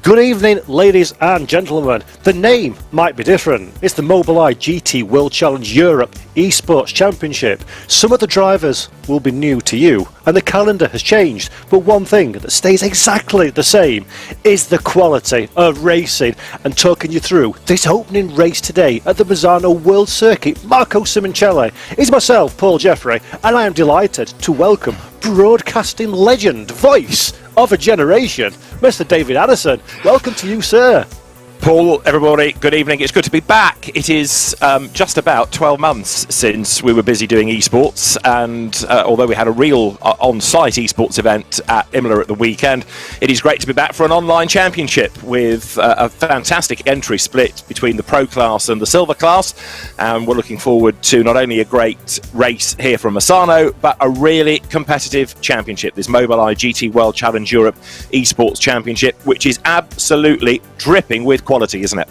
Good evening, ladies and gentlemen. The name might be different. It's the Mobileye GT World Challenge Europe Esports Championship. Some of the drivers will be new to you, and the calendar has changed. But one thing that stays exactly the same is the quality of racing. And talking you through this opening race today at the Misano World Circuit, Marco Simoncelli, is myself, Paul Jeffrey, and I am delighted to welcome broadcasting legend, voice of a generation, Mr. David Addison. Welcome to you, sir. Paul, everybody, good evening. It's good to be back. It is just about 12 months since we were busy doing esports, and although we had a real on-site esports event at Imola at the weekend, it is great to be back for an online championship with a fantastic entry split between the pro class and the silver class, and we're looking forward to not only a great race here from Misano, but a really competitive championship, this Mobileye GT World Challenge Europe Esports Championship, which is absolutely dripping with quality, isn't it?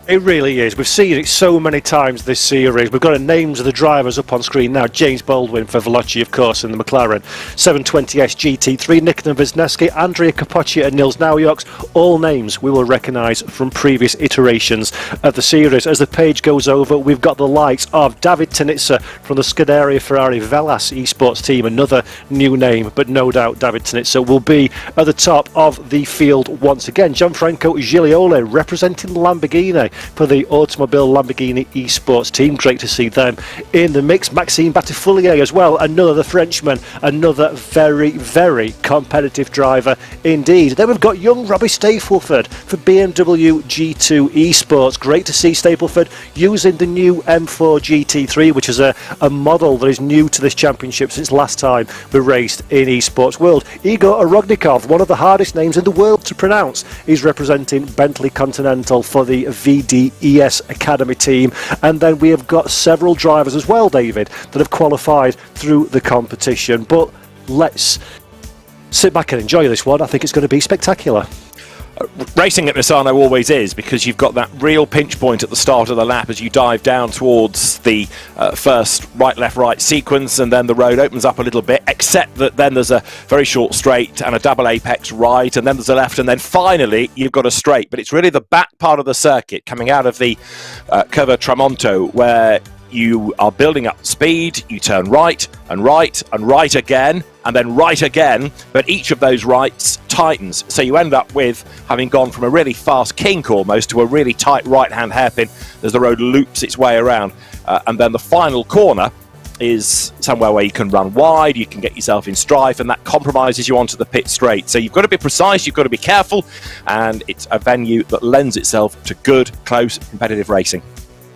It really is. We've seen it so many times this series. We've got the names of the drivers up on screen now. James Baldwin for Veloci, of course, in the McLaren 720S GT3. Nikitin Wisniewski, Andrea Capoccia and Nils Naujoks. All names we will recognise from previous iterations of the series. As the page goes over, we've got the likes of David Tinitza from the Scuderia Ferrari Velas esports team. Another new name, but no doubt David Tinitza will be at the top of the field once again. Gianfranco Giglioli representing Lamborghini for the Automobile Lamborghini esports team. Great to see them in the mix. Maxime Battifoulier as well, another Frenchman, another very, very competitive driver indeed. Then we've got young Robbie Stapleford for BMW G2 esports. Great to see Stapleford using the new M4 GT3, which is a model that is new to this championship since last time we raced in esports world. Igor Orognikov, one of the hardest names in the world to pronounce, is representing Bentley Continental for the VDES Academy team. And then we have got several drivers as well, David, that have qualified through the competition. But let's sit back and enjoy this one. I think it's going to be spectacular. Racing at Misano always is, because you've got that real pinch point at the start of the lap as you dive down towards the first right sequence, and then the road opens up a little bit, except that then there's a very short straight and a double apex right, and then there's a left, and then finally you've got a straight. But it's really the back part of the circuit coming out of the Curva Tramonto where you are building up speed, you turn right and right and right again, and then right again, but each of those rights tightens. So you end up with having gone from a really fast kink almost to a really tight right-hand hairpin as the road loops its way around. And then the final corner is somewhere where you can run wide, you can get yourself in strife, and that compromises you onto the pit straight. So you've got to be precise, you've got to be careful, and it's a venue that lends itself to good, close, competitive racing.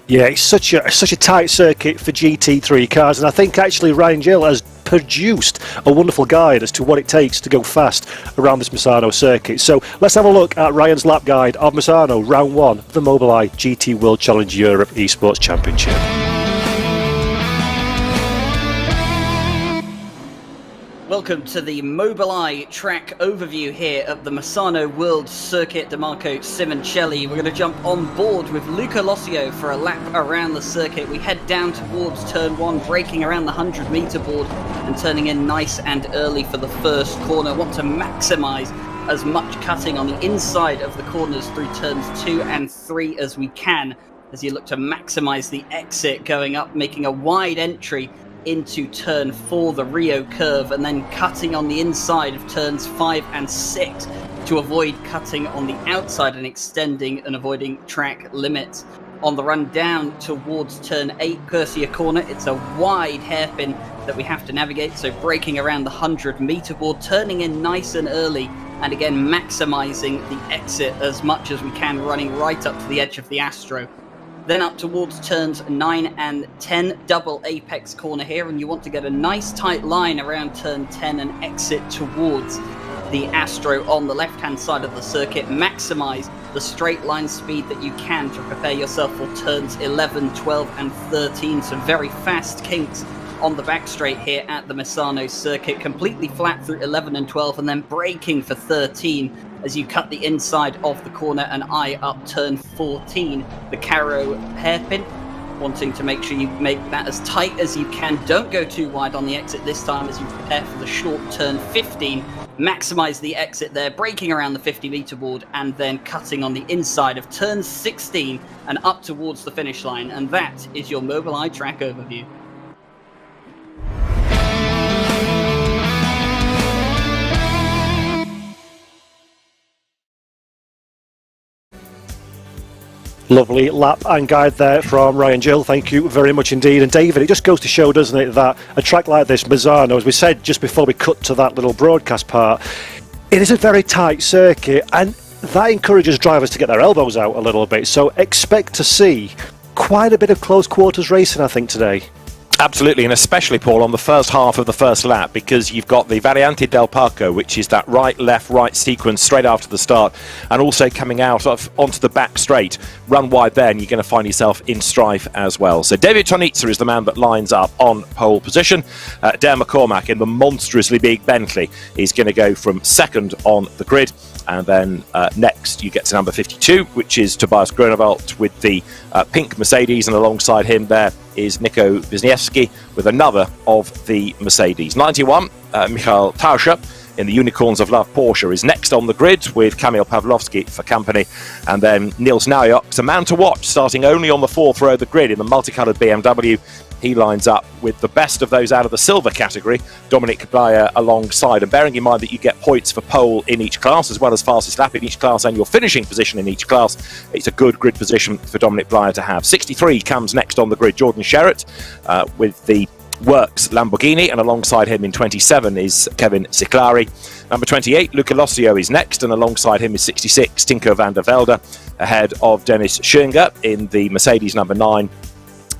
Yeah, it's such a tight circuit for GT3 cars, and I think actually Ryan Gill has produced a wonderful guide as to what it takes to go fast around this Misano circuit. So let's have a look at Ryan's lap guide of Misano, round one of the Mobileye GT World Challenge Europe Esports Championship. Welcome to the Mobileye track overview here at the Misano World Circuit de Marco Simoncelli. We're going to jump on board with Luca Lossio for a lap around the circuit. We head down towards turn one, braking around the 100-meter board and turning in nice and early for the first corner. Want to maximize as much cutting on the inside of the corners through turns 2 and 3 as we can, as you look to maximize the exit going up, making a wide entry into turn 4, the Rio curve, and then cutting on the inside of turns 5 and 6 to avoid cutting on the outside and extending and avoiding track limits. On the run down towards turn 8, Cursia corner, it's a wide hairpin that we have to navigate, so braking around the 100-meter board, turning in nice and early, and again maximizing the exit as much as we can, running right up to the edge of the Astro. Then up towards turns 9 and 10, double apex corner here, and you want to get a nice tight line around turn 10 and exit towards the Astro on the left-hand side of the circuit. Maximize the straight line speed that you can to prepare yourself for turns 11, 12 and 13. Some very fast kinks on the back straight here at the Misano circuit, completely flat through 11 and 12, and then braking for 13 as you cut the inside of the corner and eye up turn 14, the Caro hairpin, wanting to make sure you make that as tight as you can. Don't go too wide on the exit this time as you prepare for the short turn 15, maximize the exit there, braking around the 50-meter board, and then cutting on the inside of turn 16 and up towards the finish line. And that is your Mobileye track overview. Lovely lap and guide there from Ryan Gill. Thank you very much indeed. And David, it just goes to show, doesn't it, that a track like this, Misano, as we said just before we cut to that little broadcast part, it is a very tight circuit, and that encourages drivers to get their elbows out a little bit. So expect to see quite a bit of close quarters racing, I think, today. Absolutely, and especially, Paul, on the first half of the first lap, because you've got the Variante del Parco, which is that right, left, right sequence straight after the start, and also coming out onto the back straight. Run wide there, and you're going to find yourself in strife as well. So David Tonitza is the man that lines up on pole position. Dale McCormack in the monstrously big Bentley is going to go from second on the grid. And then next you get to number 52, which is Tobias Grunewald with the pink Mercedes, and alongside him there is Nico Wisniewski with another of the Mercedes. 91, Michael Tauscher in the Unicorns of Love Porsche is next on the grid with Kamil Pawlowski for company. And then Niels Naujoks, a man to watch, starting only on the fourth row of the grid in the multicoloured BMW. He lines up with the best of those out of the silver category, Dominic Blyer alongside. And bearing in mind that you get points for pole in each class, as well as fastest lap in each class and your finishing position in each class, it's a good grid position for Dominic Blyer to have. 63 comes next on the grid, Jordan Sherritt with the Works Lamborghini, and alongside him in 27 is Kevin Ciclari. Number 28, Luca Lossio is next, and alongside him is 66, Tinko van der Velde, ahead of Dennis Schoenger in the Mercedes number 9.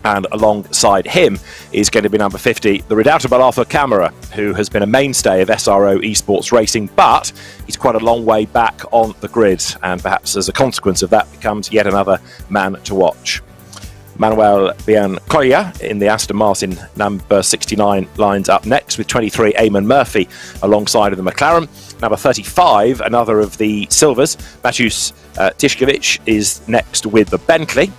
And alongside him is going to be number 50, the redoubtable Arthur Camara, who has been a mainstay of SRO Esports racing, but he's quite a long way back on the grid, and perhaps as a consequence of that becomes yet another man to watch. Manuel Biancoya in the Aston Martin number 69 lines up next with 23, Eamon Murphy alongside of the McLaren. Number 35, another of the Silvers, Mateusz Tiszkiewicz is next with the Bentley.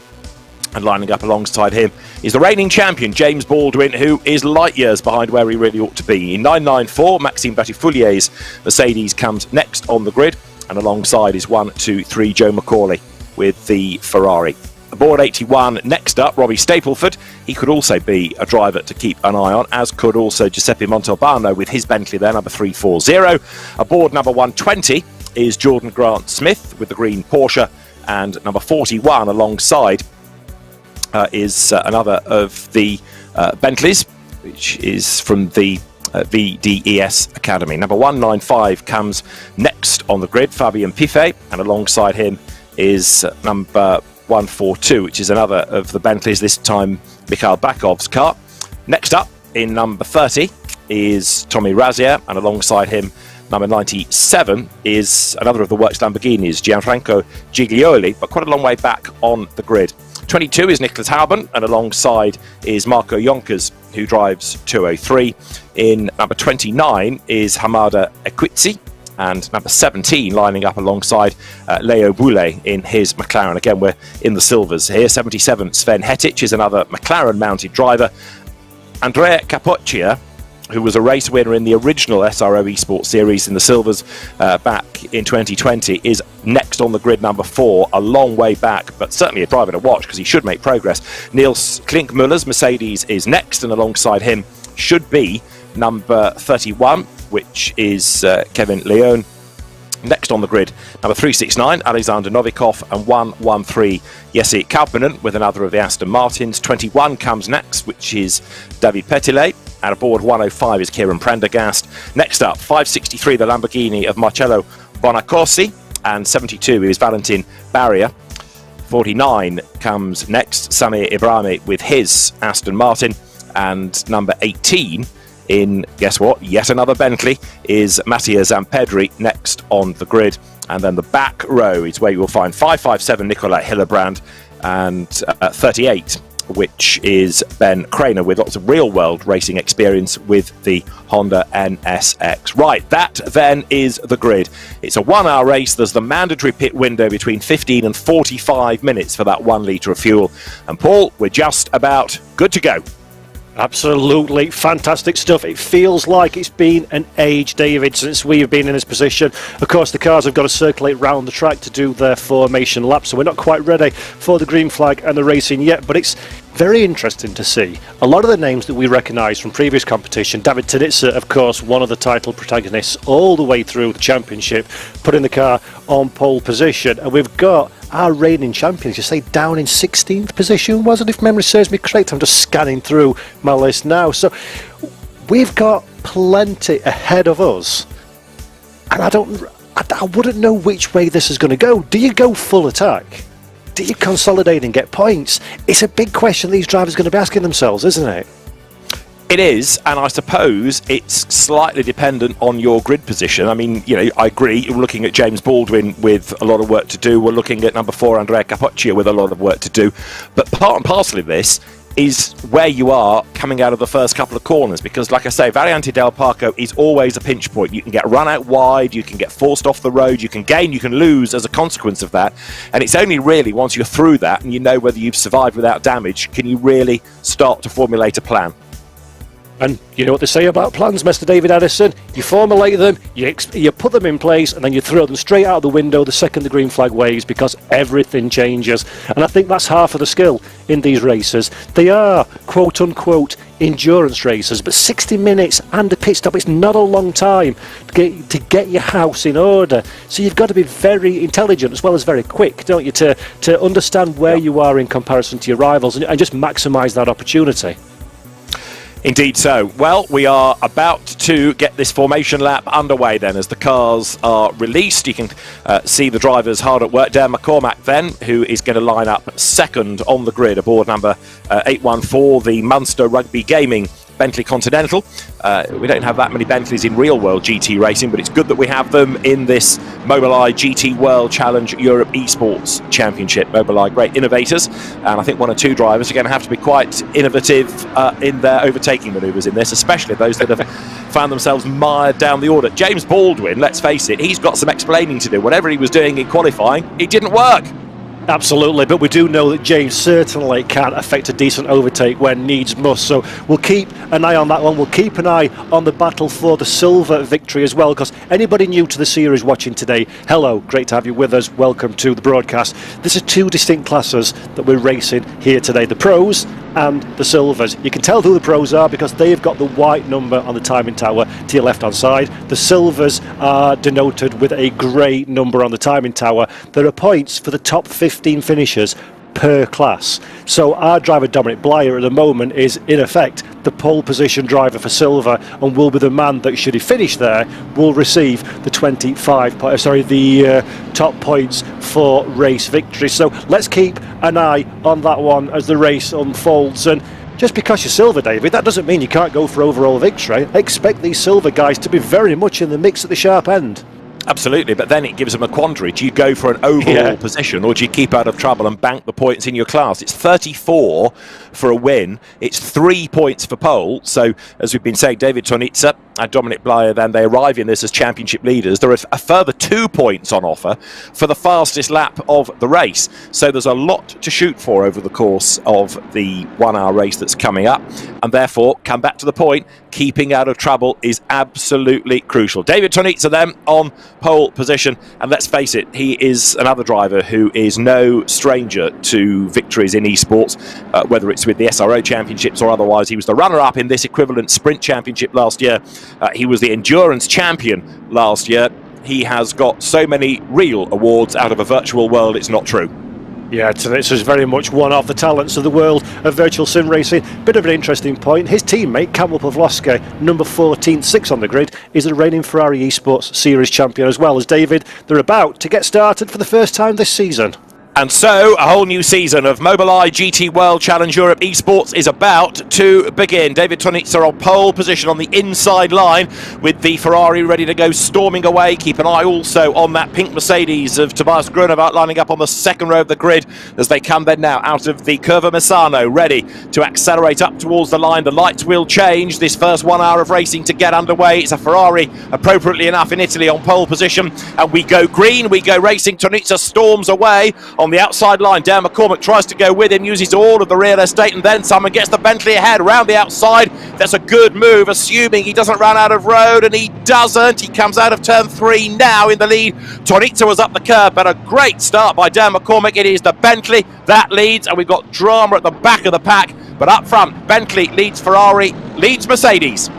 And lining up alongside him is the reigning champion, James Baldwin, who is light years behind where he really ought to be. In 994, Maxime Batifoulier's Mercedes comes next on the grid, and alongside is 1, 2, 3, Joe McCauley with the Ferrari. Aboard 81, next up, Robbie Stapleford. He could also be a driver to keep an eye on, as could also Giuseppe Montalbano with his Bentley there, number 340. Aboard number 120 is Jordan Grant Smith with the green Porsche, and number 41 alongside is another of the Bentleys, which is from the VDES Academy. Number 195 comes next on the grid, Fabien Piffet, and alongside him is number 142, which is another of the Bentleys, this time Mikhail Bakov's car. Next up in number 30 is Tommy Razier, and alongside him number 97 is another of the Works Lamborghinis, Gianfranco Giglioli, but quite a long way back on the grid. 22 is Nicholas Hauben, and alongside is Marco Yonkers, who drives 203. In number 29 is Hamada Equitsi, and number 17 lining up alongside Leo Boulay in his McLaren. Again, we're in the silvers here. 77, Sven Hettich is another McLaren-mounted driver. Andrea Capoccia, who was a race winner in the original SRO Esports series in the silvers back in 2020, is next on the grid, number 4, a long way back, but certainly a driver to watch because he should make progress. Niels Klinkmüller's Mercedes is next, and alongside him should be number 31, which is Kevin Leone. Next on the grid, number 369, Alexander Novikov, and 113, Jesse Kauppinen with another of the Aston Martins. 21 comes next, which is David Petilet. And aboard 105 is Kieran Prendergast. Next up, 563, the Lamborghini of Marcello Bonaccorsi, and 72 is Valentin Barrier. 49 comes next, Samir Ibrahimi with his Aston Martin, and number 18 in, guess what, yet another Bentley, is Mattia Zampedri next on the grid. And then the back row is where you will find 557 Nicolai Hillebrand, and 38, which is Ben Craner with lots of real-world racing experience with the Honda NSX. Right, that then is the grid. It's a 1-hour race. There's the mandatory pit window between 15 and 45 minutes for that 1 litre of fuel. And Paul, we're just about good to go. Absolutely fantastic stuff. It feels like it's been an age, David, since we have been in this position. Of course, the cars have got to circulate round the track to do their formation lap, so we're not quite ready for the green flag and the racing yet, but it's very interesting to see a lot of the names that we recognise from previous competition. David Tunitsa, of course, one of the title protagonists all the way through the championship, putting the car on pole position, and we've got our reigning champions, you say, down in 16th position, was it, if memory serves me correct? I'm just scanning through my list now. So we've got plenty ahead of us, and I wouldn't know which way this is going to go. Do you go full attack? Do you consolidate and get points? It's a big question these drivers are going to be asking themselves, isn't it? It is, and I suppose it's slightly dependent on your grid position. I mean, I agree. We're looking at James Baldwin with a lot of work to do. We're looking at number 4, Andrea Capoccia, with a lot of work to do. But part and parcel of this is where you are coming out of the first couple of corners, because, like I say, Variante del Parco is always a pinch point. You can get run out wide, you can get forced off the road, you can gain, you can lose as a consequence of that. And it's only really once you're through that and you know whether you've survived without damage, can you really start to formulate a plan. And you know what they say about plans, Mr. David Addison? You formulate them, you put them in place, and then you throw them straight out the window the second the green flag waves, because everything changes. And I think that's half of the skill in these races. They are, quote-unquote, endurance races, but 60 minutes and a pit stop, it's not a long time to get your house in order. So you've got to be very intelligent as well as very quick, don't you, to understand where you are in comparison to your rivals and just maximise that opportunity. Indeed so. Well, we are about to get this formation lap underway then as the cars are released. You can see the drivers hard at work. Dan McCormack then, who is going to line up second on the grid aboard number 814, the Munster Rugby Gaming Bentley Continental. We don't have that many Bentleys in real world GT racing, but it's good that we have them in this Mobileye GT World Challenge Europe Esports Championship. Mobileye, great innovators, and I think one or two drivers are going to have to be quite innovative in their overtaking manoeuvres in this, especially those that have found themselves mired down the order. James Baldwin, let's face it, he's got some explaining to do. Whatever he was doing in qualifying, it didn't work. Absolutely, but we do know that James certainly can affect a decent overtake when needs must, so we'll keep an eye on that one. We'll keep an eye on the battle for the silver victory as well, because anybody new to the series watching today, hello, great to have you with us, welcome to the broadcast. This is two distinct classes that we're racing here today, the pros and the silvers. You can tell who the pros are because they've got the white number on the timing tower to your left hand side. The silvers are denoted with a grey number on the timing tower. There are points for the top 15 finishers per class. So our driver Dominic Blyer at the moment is in effect the pole position driver for silver, and will be the man that, should he finish there, will receive the the top points for race victory. So let's keep an eye on that one as the race unfolds. And just because you're silver, David, that doesn't mean you can't go for overall victory. I expect these silver guys to be very much in the mix at the sharp end. Absolutely, but then it gives them a quandary. Do you go for an overall position, or do you keep out of trouble and bank the points in your class? It's 34 for a win. It's 3 points for pole. So, as we've been saying, David Tonitza and Dominic Blyer, then they arrive in this as championship leaders. There are a further 2 points on offer for the fastest lap of the race. So there's a lot to shoot for over the course of the 1 hour race that's coming up. And therefore, come back to the point, keeping out of trouble is absolutely crucial. David Tonitza then on pole position, and let's face it, he is another driver who is no stranger to victories in esports, whether it's with the SRO championships or otherwise. He was the runner-up in this equivalent sprint championship last year. He was the endurance champion last year. He has got so many real awards out of a virtual world, it's not true. Yeah, this is very much one of the talents of the world of virtual sim racing. Bit of an interesting point. His teammate, Kamil Pawlowski, number 14, 6 on the grid, is the reigning Ferrari Esports Series champion as well. As David, they're about to get started for the first time this season. And so, a whole new season of Mobileye GT World Challenge Europe Esports is about to begin. David Tonitza on pole position on the inside line with the Ferrari ready to go storming away. Keep an eye also on that pink Mercedes of Tobias Grunewald lining up on the second row of the grid as they come then now out of the Curva Misano, ready to accelerate up towards the line. The lights will change. This first 1 hour of racing to get underway. It's a Ferrari, appropriately enough, in Italy on pole position. And we go green, we go racing. Tonitza storms away on the outside line. Dan McCormick tries to go with him, uses all of the real estate, and then someone gets the Bentley ahead around the outside. That's a good move, assuming he doesn't run out of road, and he doesn't. He comes out of turn 3 now in the lead. Tonizza was up the curb, but a great start by Dan McCormick. It is the Bentley that leads, and we've got drama at the back of the pack, but up front, Bentley leads Ferrari, leads Mercedes.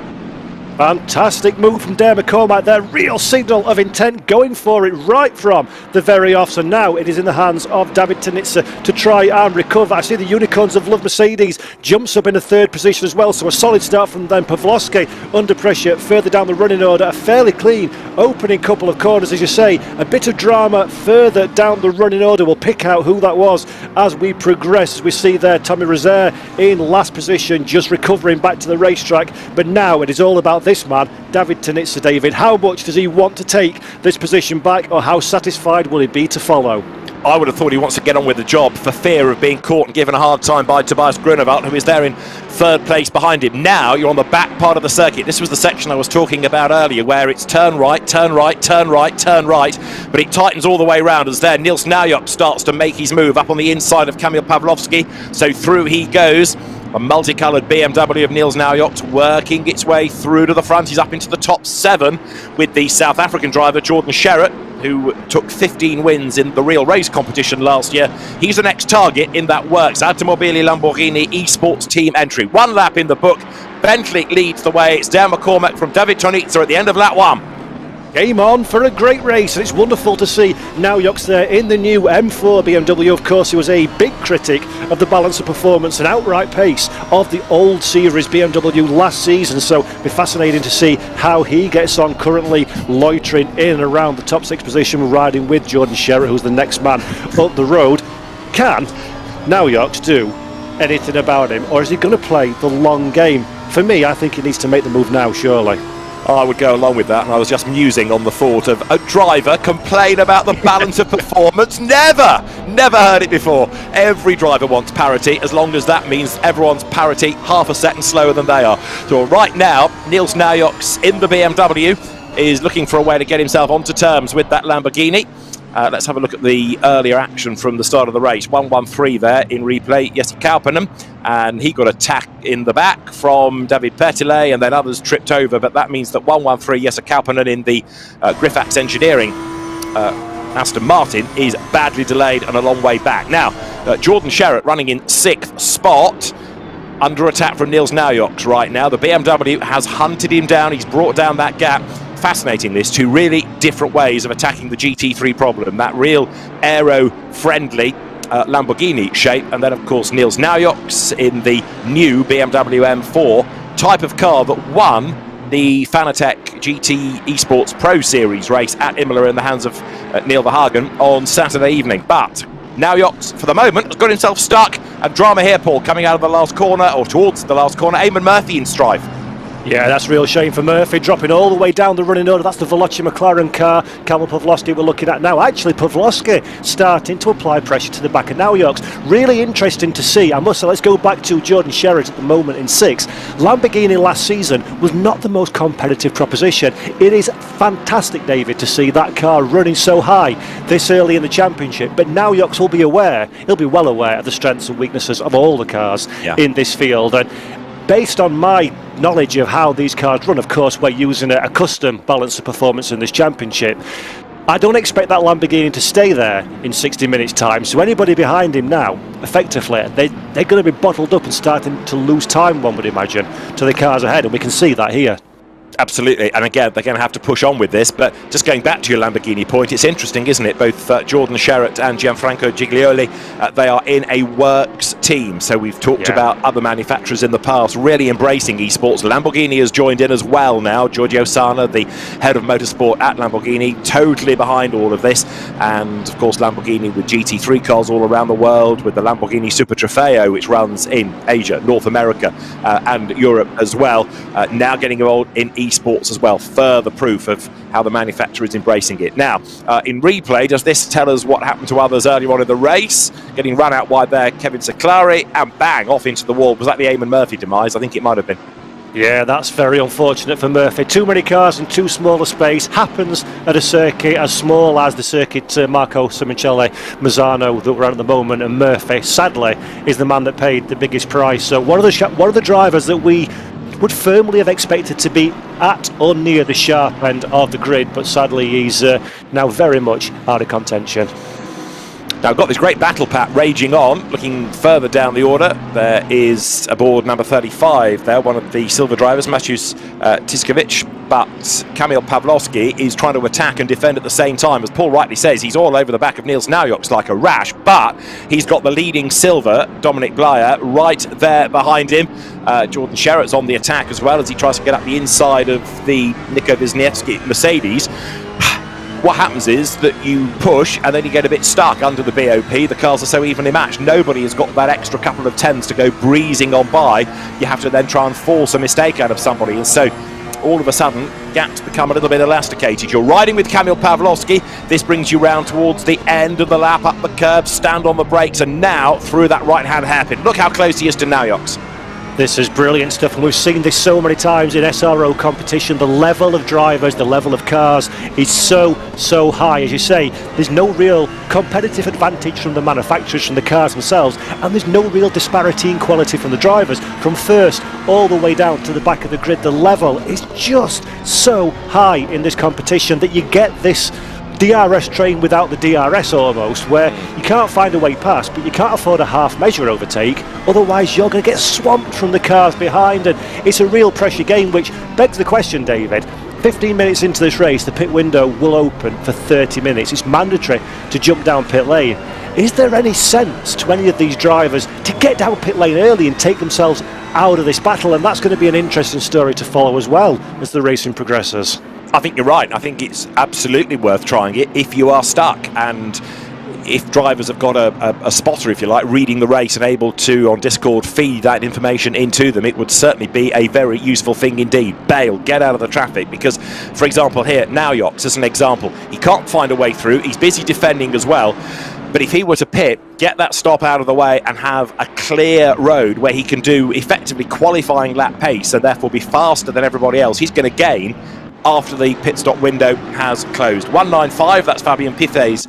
Fantastic move from Dare McCormack there. Real signal of intent, going for it right from the very off. So now it is in the hands of David Tonizza to try and recover. I see the Unicorns of Love Mercedes jumps up in a 3rd position as well. So a solid start from them. Pawlowski under pressure further down the running order. A fairly clean opening couple of corners, as you say. A bit of drama further down the running order. We'll pick out who that was as we progress. As we see there, Tommy Rozier in last position, just recovering back to the racetrack. But now it is all about this man, David Tonizza. David, how much does he want to take this position back, or how satisfied will he be to follow? I would have thought he wants to get on with the job for fear of being caught and given a hard time by Tobias Grunewald, who is there in 3rd place behind him. Now you're on the back part of the circuit. This was the section I was talking about earlier, where it's turn right, turn right, turn right, turn right, but it tightens all the way around as there Nils Naujok starts to make his move up on the inside of Kamil Pawlowski. So through he goes. A multicoloured BMW of Nils Naujok working its way through to the front. He's up into the top 7 with the South African driver Jordan Sherratt, who took 15 wins in the real race competition last year. He's the next target in that works. Mobileye Lamborghini Esports team entry. 1 lap in the book. Bentley leads the way. It's Dan McCormack from David Tonizza at the end of lap 1. Game on for a great race, and it's wonderful to see Naujok's there in the new M4 BMW. Of course, he was a big critic of the balance of performance and outright pace of the old series BMW last season, so it'll be fascinating to see how he gets on, currently loitering in and around the top 6 position, riding with Jordan Sherratt, who's the next man up the road. Can Naujok do anything about him, or is he going to play the long game? For me, I think he needs to make the move now, surely. I would go along with that, and I was just musing on the thought of a driver complain about the balance of performance. Never heard it before. Every driver wants parity, as long as that means everyone's parity half a second slower than they are. So right now, Nils Naujok's in the BMW, is looking for a way to get himself onto terms with that Lamborghini. Let's have a look at the earlier action from the start of the race. 1-1-3 there in replay. Jesse Kauppinen, and he got a tack in the back from David Petillet, and then others tripped over, but that means that 1-1-3 Jesse Kauppinen in the Griffax Engineering Aston Martin is badly delayed and a long way back. Now, Jordan Sherratt running in 6th spot, under attack from Nils Naujok right now. The BMW has hunted him down. He's brought down that gap. Fascinating, this, 2 really different ways of attacking the GT3 problem. That real aero-friendly Lamborghini shape, and then of course Nils Naujok's in the new BMW M4 type of car that won the Fanatec GT Esports Pro Series race at Imola in the hands of Neil Verhagen on Saturday evening. But Naujok, for the moment, has got himself stuck, and drama here, Paul, coming out of the last corner, or towards the last corner. Eamon Murphy in strife. Yeah, that's a real shame for Murphy, dropping all the way down the running order. That's the Veloci McLaren car. Kamil Pawlowski we're looking at now. Actually, Pawlowski starting to apply pressure to the back of Naujok's. Really interesting to see. I must say, let's go back to Jordan Sherratt at the moment in 6th. Lamborghini last season was not the most competitive proposition. It is fantastic, David, to see that car running so high this early in the championship. But Naujok's will be aware, he'll be well aware of the strengths and weaknesses of all the cars in this field. And based on my knowledge of how these cars run, of course, we're using a custom balance of performance in this championship. I don't expect that Lamborghini to stay there in 60 minutes' time. So anybody behind him now, effectively, they're going to be bottled up and starting to lose time, one would imagine, to the cars ahead. And we can see that here. Absolutely, and again, they're going to have to push on with this, but just going back to your Lamborghini point, it's interesting, isn't it? Both Jordan Sherratt and Gianfranco Giglioli, they are in a works team, so we've talked about other manufacturers in the past really embracing esports. Lamborghini has joined in as well now. Giorgio Sana, the head of motorsport at Lamborghini, totally behind all of this, and of course Lamborghini with GT3 cars all around the world, with the Lamborghini Super Trofeo, which runs in Asia, North America, and Europe as well, now getting involved in esports as well. Further proof of how the manufacturer is embracing it. Now, in replay, does this tell us what happened to others earlier on in the race? Getting run out wide there, Kevin Seclari, and bang, off into the wall. Was that the Eamon Murphy demise? I think it might have been. Yeah, that's very unfortunate for Murphy. Too many cars in too small a space. Happens at a circuit as small as the circuit Marco Simoncelli Misano that we're at the moment, and Murphy, sadly, is the man that paid the biggest price. So one of the drivers that we would firmly have expected to be at or near the sharp end of the grid, but sadly he's now very much out of contention. Now, I've got this great battle, Pat, raging on. Looking further down the order, there is aboard number 35 there, one of the silver drivers, Maciej Tiskovic, but Kamil Pawlowski is trying to attack and defend at the same time. As Paul rightly says, he's all over the back of Niels Naujoks like a rash, but he's got the leading silver, Dominic Blyer, right there behind him. Jordan Sherratt's on the attack as well as he tries to get up the inside of the Nico Wisniewski Mercedes. What happens is that you push and then you get a bit stuck under the BOP. The cars are so evenly matched. Nobody has got that extra couple of tenths to go breezing on by. You have to then try and force a mistake out of somebody. And so all of a sudden, gaps become a little bit elasticated. You're riding with Kamil Pawlowski. This brings you round towards the end of the lap, up the curb, stand on the brakes, and now through that right-hand hairpin. Look how close he is to Naujoks. This is brilliant stuff, and we've seen this so many times in SRO competition. The level of drivers, the level of cars is so high. As you say, there's no real competitive advantage from the manufacturers, from the cars themselves, and there's no real disparity in quality from the drivers. From first all the way down to the back of the grid, the level is just so high in this competition that you get this DRS train without the DRS almost, where you can't find a way past, but you can't afford a half measure overtake, otherwise you're going to get swamped from the cars behind, and it's a real pressure game, which begs the question, David. 15 minutes into this race, the pit window will open for 30 minutes. It's mandatory to jump down pit lane. Is there any sense to any of these drivers to get down pit lane early and take themselves out of this battle? And that's going to be an interesting story to follow as well as the racing progresses. I think you're right. I think it's absolutely worth trying it if you are stuck, and if drivers have got a spotter, if you like, reading the race and able to, on Discord, feed that information into them, it would certainly be a very useful thing indeed. Bail, get out of the traffic, because, for example, here, Naujoks, as an example, he can't find a way through, he's busy defending as well, but if he were to pit, get that stop out of the way and have a clear road where he can do effectively qualifying lap pace and therefore be faster than everybody else, he's going to gain after the pit stop window has closed. 195, that's Fabian Piffet's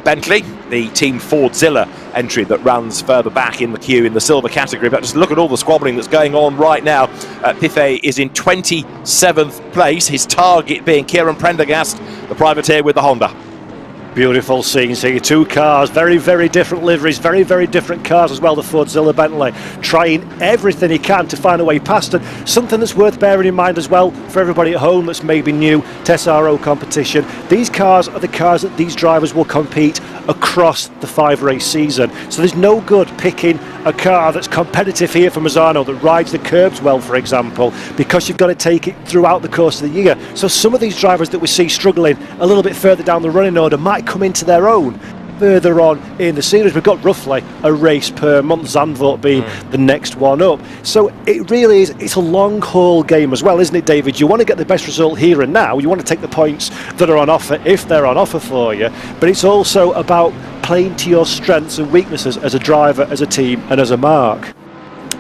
Bentley, the Team Fordzilla entry that runs further back in the queue in the silver category. But just look at all the squabbling that's going on right now. Piffet is in 27th place, his target being Kieran Prendergast, the privateer with the Honda. Beautiful scenes here. Two cars, very different liveries, very different cars as well. The Fordzilla Bentley trying everything he can to find a way past, and something that's worth bearing in mind as well for everybody at home that's maybe new to SRO competition. These cars are the cars that these drivers will compete across the 5-race season. So there's no good picking a car that's competitive here for Misano, that rides the curbs well, for example, because you've got to take it throughout the course of the year. So some of these drivers that we see struggling a little bit further down the running order might come into their own further on in the series. We've got roughly a race per month, Zandvoort being the next one up. So it really is, it's a long haul game as well, isn't it, David? You want to get the best result here and now. You want to take the points that are on offer if they're on offer for you, but it's also about playing to your strengths and weaknesses as a driver, as a team, and as a mark.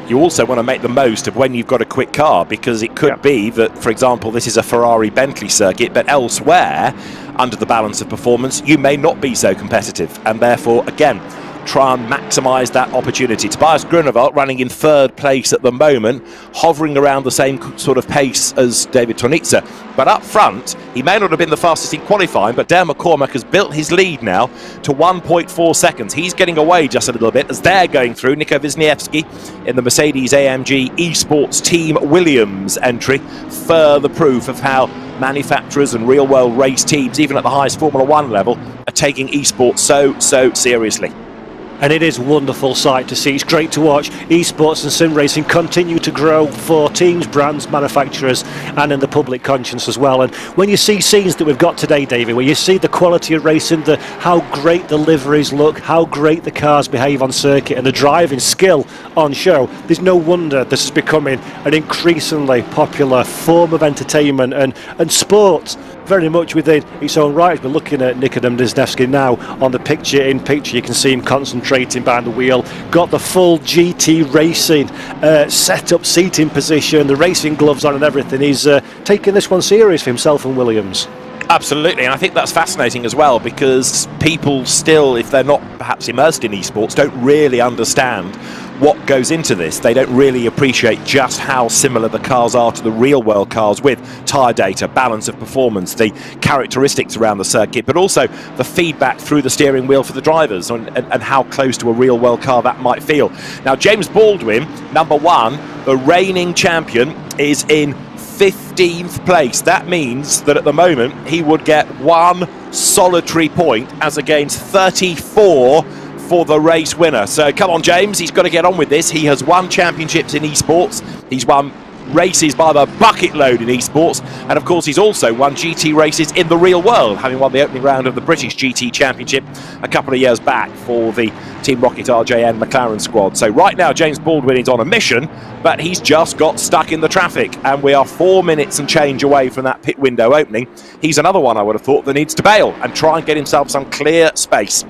You also want to make the most of when you've got a quick car, because it could be that, for example, this is a Ferrari Bentley circuit, but elsewhere, under the balance of performance, you may not be so competitive, and therefore, again, try and maximise that opportunity. Tobias Grunewald running in 3rd place at the moment, hovering around the same sort of pace as David Tonitza. But up front, he may not have been the fastest in qualifying, but Dale McCormack has built his lead now to 1.4 seconds. He's getting away just a little bit as they're going through. Nico Wisniewski in the Mercedes-AMG Esports Team Williams entry. Further proof of how manufacturers and real-world race teams, even at the highest Formula 1 level, are taking esports so seriously. And it is a wonderful sight to see. It's great to watch esports and sim racing continue to grow for teams, brands, manufacturers, and in the public conscience as well. And when you see scenes that we've got today, David, where you see the quality of racing, how great the liveries look, how great the cars behave on circuit, and the driving skill on show, there's no wonder this is becoming an increasingly popular form of entertainment and sport very much within its own right. We're looking at Nikodem Wisniewski now on the picture-in-picture. You can see him concentrating behind the wheel. Got the full GT racing set-up seating position, the racing gloves on and everything. He's taking this one serious for himself and Williams. Absolutely, and I think that's fascinating as well, because people still, if they're not perhaps immersed in esports, don't really understand what goes into this. They don't really appreciate just how similar the cars are to the real world cars, with tyre data, balance of performance, the characteristics around the circuit, but also the feedback through the steering wheel for the drivers, and how close to a real world car that might feel. Now, James Baldwin, number one, the reigning champion, is in 15th place. That means that at the moment he would get one solitary point as against 34 for the race winner. So come on, James, he's got to get on with this. He has won championships in esports. He's won races by the bucket load in esports, and of course he's also won GT races in the real world, having won the opening round of the British GT Championship a couple of years back for the Team Rocket RJN McLaren squad. So right now James Baldwin is on a mission, but he's just got stuck in the traffic, and we are 4 minutes and change away from that pit window opening. He's another one, I would have thought, that needs to bail and try and get himself some clear space.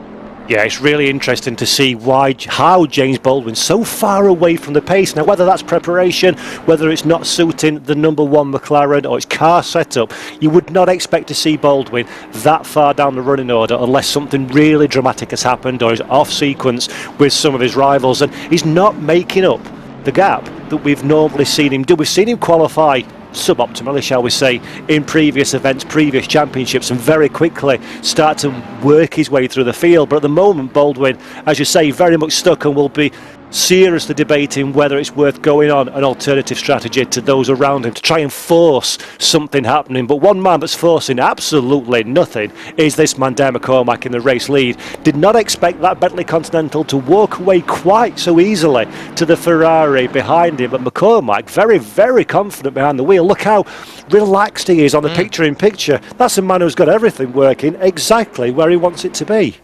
Yeah, it's really interesting to see how James Baldwin's so far away from the pace. Now, whether that's preparation, whether it's not suiting the number one McLaren or its car setup, you would not expect to see Baldwin that far down the running order unless something really dramatic has happened or is off sequence with some of his rivals. And he's not making up the gap that we've normally seen him do. We've seen him qualify suboptimally, shall we say, in previous events, previous championships, and very quickly start to work his way through the field. But at the moment, Baldwin, as you say, very much stuck, and will be seriously debating whether it's worth going on an alternative strategy to those around him to try and force something happening. But one man that's forcing absolutely nothing is this man, Dale McCormack, in the race lead. Did not expect that Bentley Continental to walk away quite so easily to the Ferrari behind him, but McCormack very, very confident behind the wheel. Look how relaxed he is on the picture-in-picture. That's a man who's got everything working exactly where he wants it to be.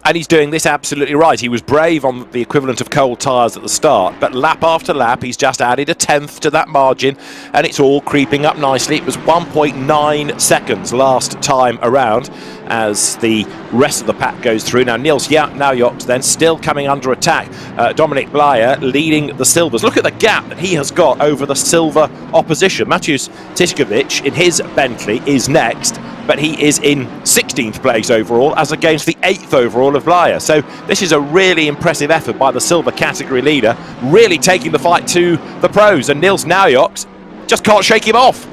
And he's doing this absolutely right. He was brave on the equivalent of cold tyres at the start, but lap after lap he's just added a tenth to that margin, and it's all creeping up nicely. It was 1.9 seconds last time around as the rest of the pack goes through. Now Niels Naujoks then still coming under attack. Dominic Blyer leading the Silvers. Look at the gap that he has got over the Silver opposition. Mateusz Tiszkiewicz in his Bentley is next, but he is in 16th place overall as against the 8th overall of Blyer. So this is a really impressive effort by the Silver category leader, really taking the fight to the pros, and Niels Naujoks just can't shake him off.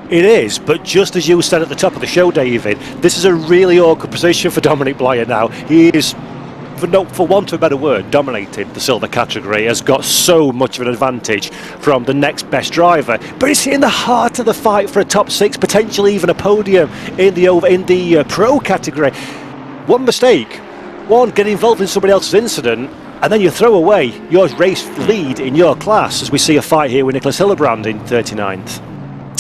It is, but just as you said at the top of the show, David, this is a really awkward position for Dominic Blyer now. He is, for want of a better word, dominated the Silver category, has got so much of an advantage from the next best driver, but he's in the heart of the fight for a top six, potentially even a podium in the pro category. One mistake, get involved in somebody else's incident, and then you throw away your race lead in your class, as we see a fight here with Nicholas Hillebrand in 39th.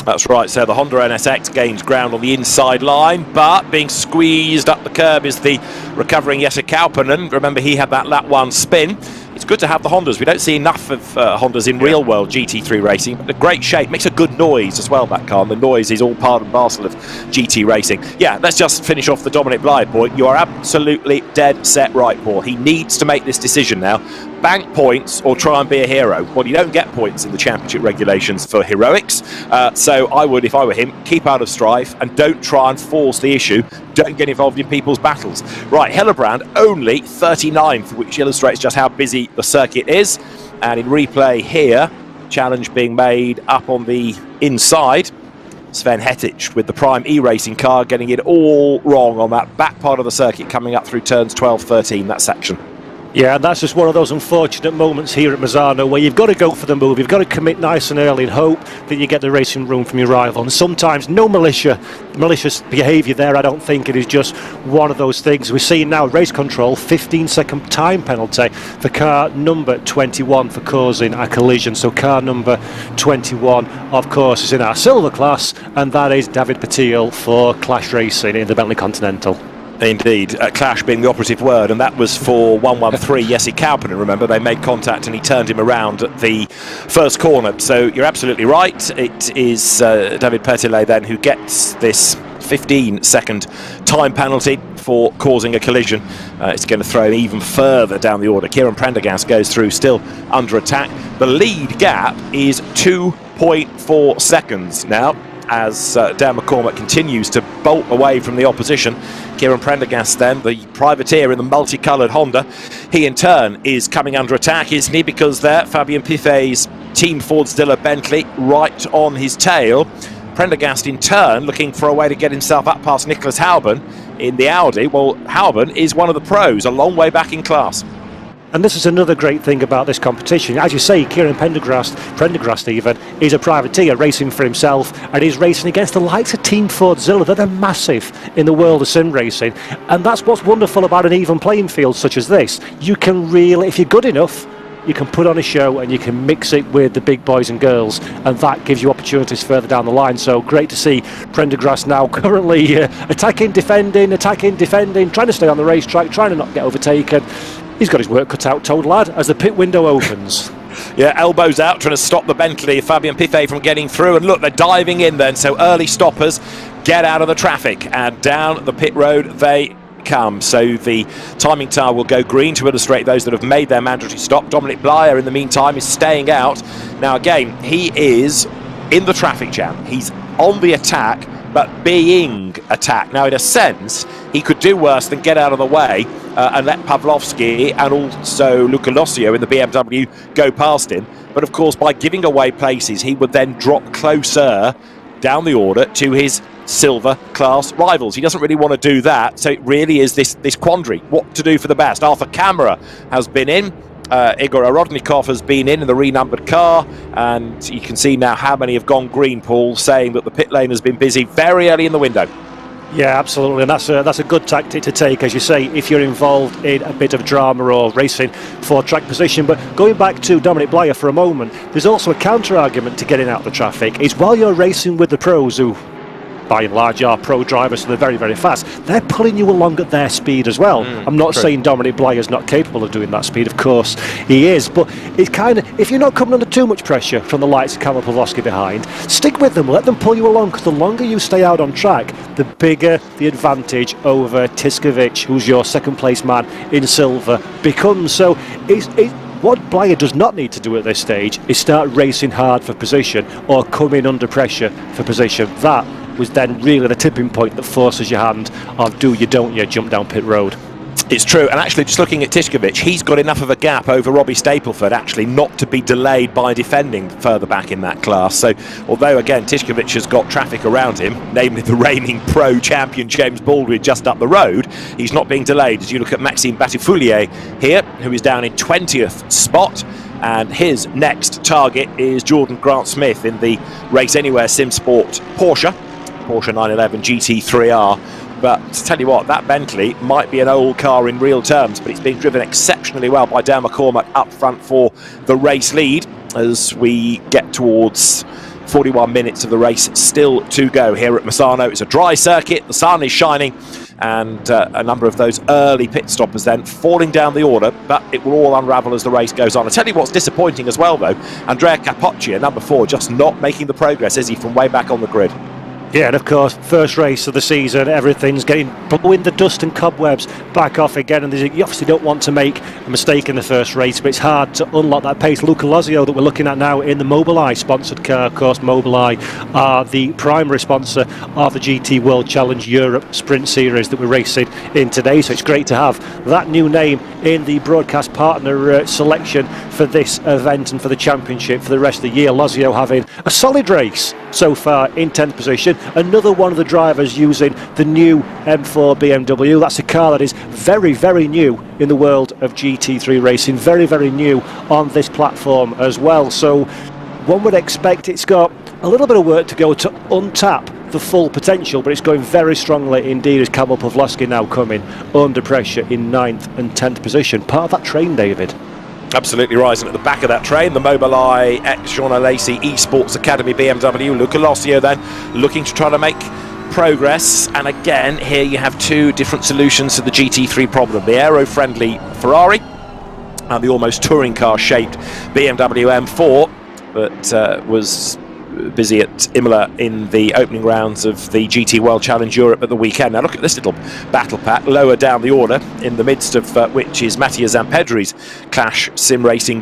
That's right, so the Honda NSX gains ground on the inside line, but being squeezed up the curb is the recovering Jesse Kauppinen. Remember, he had that lap one spin. It's good to have the Hondas. We don't see enough of Hondas in real world GT3 racing, but a great shape, makes a good noise as well, that car, and the noise is all part and parcel of GT racing. Yeah, let's just finish off the Dominic Blyer point. You are absolutely dead set right, Paul. He needs to make this decision now. Bank points or try and be a hero. Well, you don't get points in the championship regulations for heroics, so I would, if I were him, keep out of strife and don't try and force the issue. Don't get involved in people's battles. Right, Hillebrand only 39th, which illustrates just how busy the circuit is. And in replay here, challenge being made up on the inside. Sven Hettich with the Prime E-Racing car getting it all wrong on that back part of the circuit coming up through turns 12, 13, that section. Yeah, and that's just one of those unfortunate moments here at Misano where you've got to go for the move, you've got to commit nice and early and hope that you get the racing room from your rival. And sometimes no malicious behaviour there, I don't think. It is just one of those things. We're seeing now race control, 15-second time penalty for car number 21 for causing a collision. So car number 21, of course, is in our silver class, and that is David Patil for Clash Racing in the Bentley Continental. Indeed, clash being the operative word, and that was for 113 Jesse Kauppinen. Remember, they made contact and he turned him around at the first corner. So you're absolutely right. It is David Pertillet then who gets this 15-second time penalty for causing a collision. It's going to throw him even further down the order. Kieran Prendergast goes through, still under attack. The lead gap is 2.4 seconds now, as Dan McCormack continues to bolt away from the opposition. Kieran Prendergast then, the privateer in the multicoloured Honda, he in turn is coming under attack, isn't he? Because there, Fabien Piffet's Team Ford Stiller Bentley right on his tail. Prendergast in turn looking for a way to get himself up past Nicholas Houben in the Audi. Well, Houben is one of the pros, a long way back in class. And this is another great thing about this competition. As you say, Kieran Prendergast even, is a privateer racing for himself, and he's racing against the likes of Team Ford Zilla. They're massive in the world of sim racing, and that's what's wonderful about an even playing field such as this. You can really, if you're good enough, you can put on a show and you can mix it with the big boys and girls, and that gives you opportunities further down the line. So great to see Prendergast now currently attacking, defending, trying to stay on the racetrack, trying to not get overtaken. He's got his work cut out, told lad, as the pit window opens. Yeah, elbows out, trying to stop the Bentley, Fabien Piffet from getting through. And look, they're diving in then, so early stoppers get out of the traffic, and down the pit road they come. So the timing tower will go green to illustrate those that have made their mandatory stop. Dominic Blyer, in the meantime, is staying out. Now, again, he is in the traffic jam. He's on the attack, but being attacked. Now, in a sense, he could do worse than get out of the way and let Pawlowski and also Luca Lossio in the BMW go past him. But, of course, by giving away places, he would then drop closer down the order to his silver class rivals. He doesn't really want to do that, so it really is this quandary, what to do for the best. Arthur Camara has been in, Igor Orodnikov has been in the renumbered car, and you can see now how many have gone green, Paul, saying that the pit lane has been busy very early in the window. Yeah, absolutely, and that's a good tactic to take, as you say, if you're involved in a bit of drama or racing for track position. But going back to Dominic Blyer for a moment, there's also a counter-argument to getting out of the traffic. It's while you're racing with the pros, who by and large are pro drivers, so they're very, very fast, they're pulling you along at their speed as well. I'm not saying Dominic Blyer's not capable of doing that speed, of course he is, but it's kind of, if you're not coming under too much pressure from the likes of Kamil Pawlowski behind, stick with them, let them pull you along, because the longer you stay out on track, the bigger the advantage over Tiskovic, who's your second place man in silver, becomes. So what Blyer does not need to do at this stage is start racing hard for position or come in under pressure for position. That was then really the tipping point that forces your hand of do you, don't you, jump down pit road. It's true, and actually just looking at Tiskovic, he's got enough of a gap over Robbie Stapleford actually not to be delayed by defending further back in that class. So although again Tiskovic has got traffic around him, namely the reigning pro champion James Baldwin just up the road, he's not being delayed. As you look at Maxime Battifoulier here, who is down in 20th spot, and his next target is Jordan Grant-Smith in the Race Anywhere SimSport Porsche 911 GT3R. But to tell you what, that Bentley might be an old car in real terms, but it's being driven exceptionally well by Dan McCormack up front for the race lead as we get towards 41 minutes of the race still to go here at Misano. It's a dry circuit, the sun is shining, and a number of those early pit stoppers then falling down the order, but it will all unravel as the race goes on. I tell you what's disappointing as well though, Andrea Capoccia, number 4, just not making the progress, is he, from way back on the grid? Yeah, and of course, first race of the season, everything's blowing the dust and cobwebs back off again, and you obviously don't want to make a mistake in the first race, but it's hard to unlock that pace. Luca Lossio that we're looking at now in the Mobileye sponsored car, of course. Mobileye are the primary sponsor of the GT World Challenge Europe Sprint Series that we're racing in today, so it's great to have that new name in the broadcast partner selection for this event and for the championship for the rest of the year. Lossio having a solid race so far in 10th position. Another one of the drivers using the new M4 BMW. That's a car that is very, very new in the world of GT3 racing, very, very new on this platform as well. So one would expect it's got a little bit of work to go to untap the full potential, but it's going very strongly indeed as Kamil Pawlowski now coming under pressure in 9th and 10th position. Part of that train, David. Absolutely rising at the back of that train, the Mobileye ex-Jean Alesi Esports Academy BMW. Luca Lossio then looking to try to make progress, and again here you have two different solutions to the GT3 problem: the aero-friendly Ferrari and the almost touring car shaped BMW M4 that was busy at Imola in the opening rounds of the GT World Challenge Europe at the weekend. Now look at this little battle pack lower down the order, in the midst of which is Mattia Zampedri's Clash Sim Racing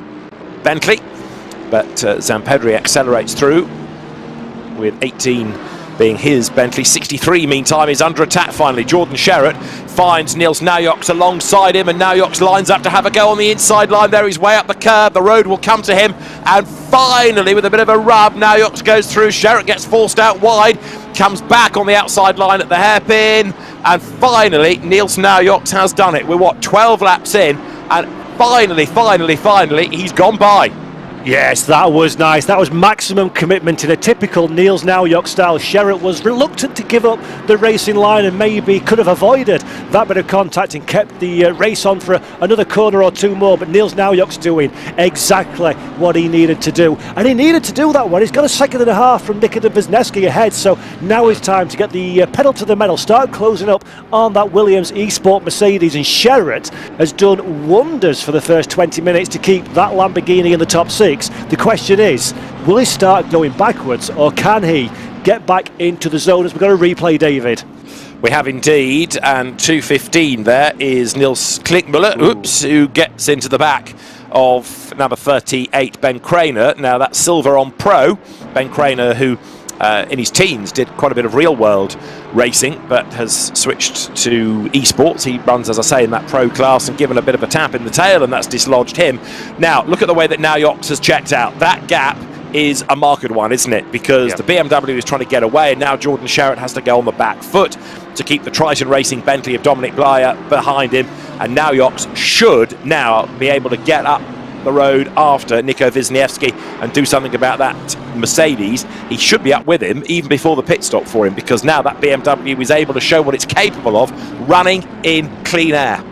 Bentley. But Zampedri accelerates through with 18 being his Bentley. 63 meantime is under attack finally. Jordan Sherratt finds Niels Naujoks alongside him, and Naujoks lines up to have a go on the inside line there. He's way up the curb, the road will come to him, and finally with a bit of a rub, Naujoks goes through. Sherratt gets forced out wide, comes back on the outside line at the hairpin, and finally Niels Naujoks has done it. We're 12 laps in, and finally he's gone by. Yes, that was nice. That was maximum commitment in a typical Niels Naujoks style. Sherratt was reluctant to give up the racing line and maybe could have avoided that bit of contact and kept the race on for another corner or two more. But Niels Naujoks doing exactly what he needed to do. And he needed to do that one. He's got a second and a half from Nikita Wisniewski ahead. So now it's time to get the pedal to the metal, start closing up on that Williams Esport Mercedes. And Sherratt has done wonders for the first 20 minutes to keep that Lamborghini in the top six. The question is, will he start going backwards, or can he get back into the zone? As we've got a replay, David. We have indeed, and 2:15 there is Niels Klinkmuller, who gets into the back of number 38, Ben Craner. Now that's silver on pro. Ben Craner, who in his teens did quite a bit of real world racing, but has switched to esports. He runs, as I say, in that pro class, and given a bit of a tap in the tail, and that's dislodged him. Now look at the way that Naujoks has checked out. That gap is a marked one, isn't it? Because the BMW is trying to get away, and now Jordan Sherratt has to go on the back foot to keep the Triton Racing Bentley of Dominic Blyer behind him, and Naujoks should now be able to get up the road after Nico Wisniewski and do something about that Mercedes. He should be up with him even before the pit stop for him, because now that BMW is able to show what it's capable of running in clean air.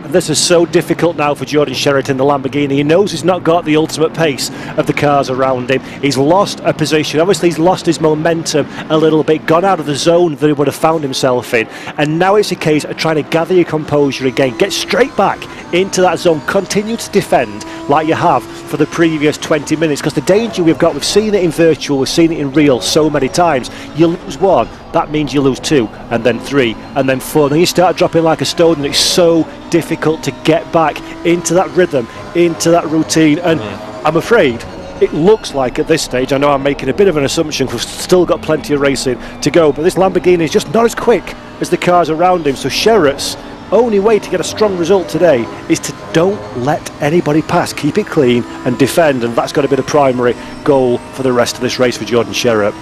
And this is so difficult now for Jordan Sherratt in the Lamborghini. He knows he's not got the ultimate pace of the cars around him. He's lost a position. Obviously, he's lost his momentum a little bit, gone out of the zone that he would have found himself in. And now it's a case of trying to gather your composure again, get straight back into that zone, continue to defend like you have for the previous 20 minutes. Because the danger we've seen it in virtual, we've seen it in real so many times. You lose one, that means you lose two, and then three, and then four. Then you start dropping like a stone, and it's so difficult to get back into that rhythm, into that routine. And I'm afraid it looks like at this stage, I know I'm making a bit of an assumption because we've still got plenty of racing to go, but this Lamborghini is just not as quick as the cars around him. So Sherratt's only way to get a strong result today is to don't let anybody pass, keep it clean and defend, and that's got to be the primary goal for the rest of this race for Jordan Sherratt.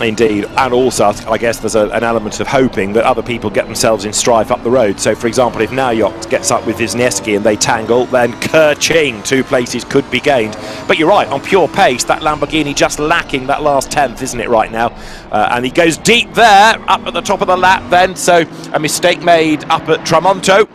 Indeed, and also I guess there's an element of hoping that other people get themselves in strife up the road. So for example, if Naujoks gets up with Wisniewski and they tangle, then kerching, 2 places could be gained. But you're right, on pure pace, that Lamborghini just lacking that last 10th, isn't it, right now? And he goes deep there, up at the top of the lap then, so a mistake made up at Tramonto,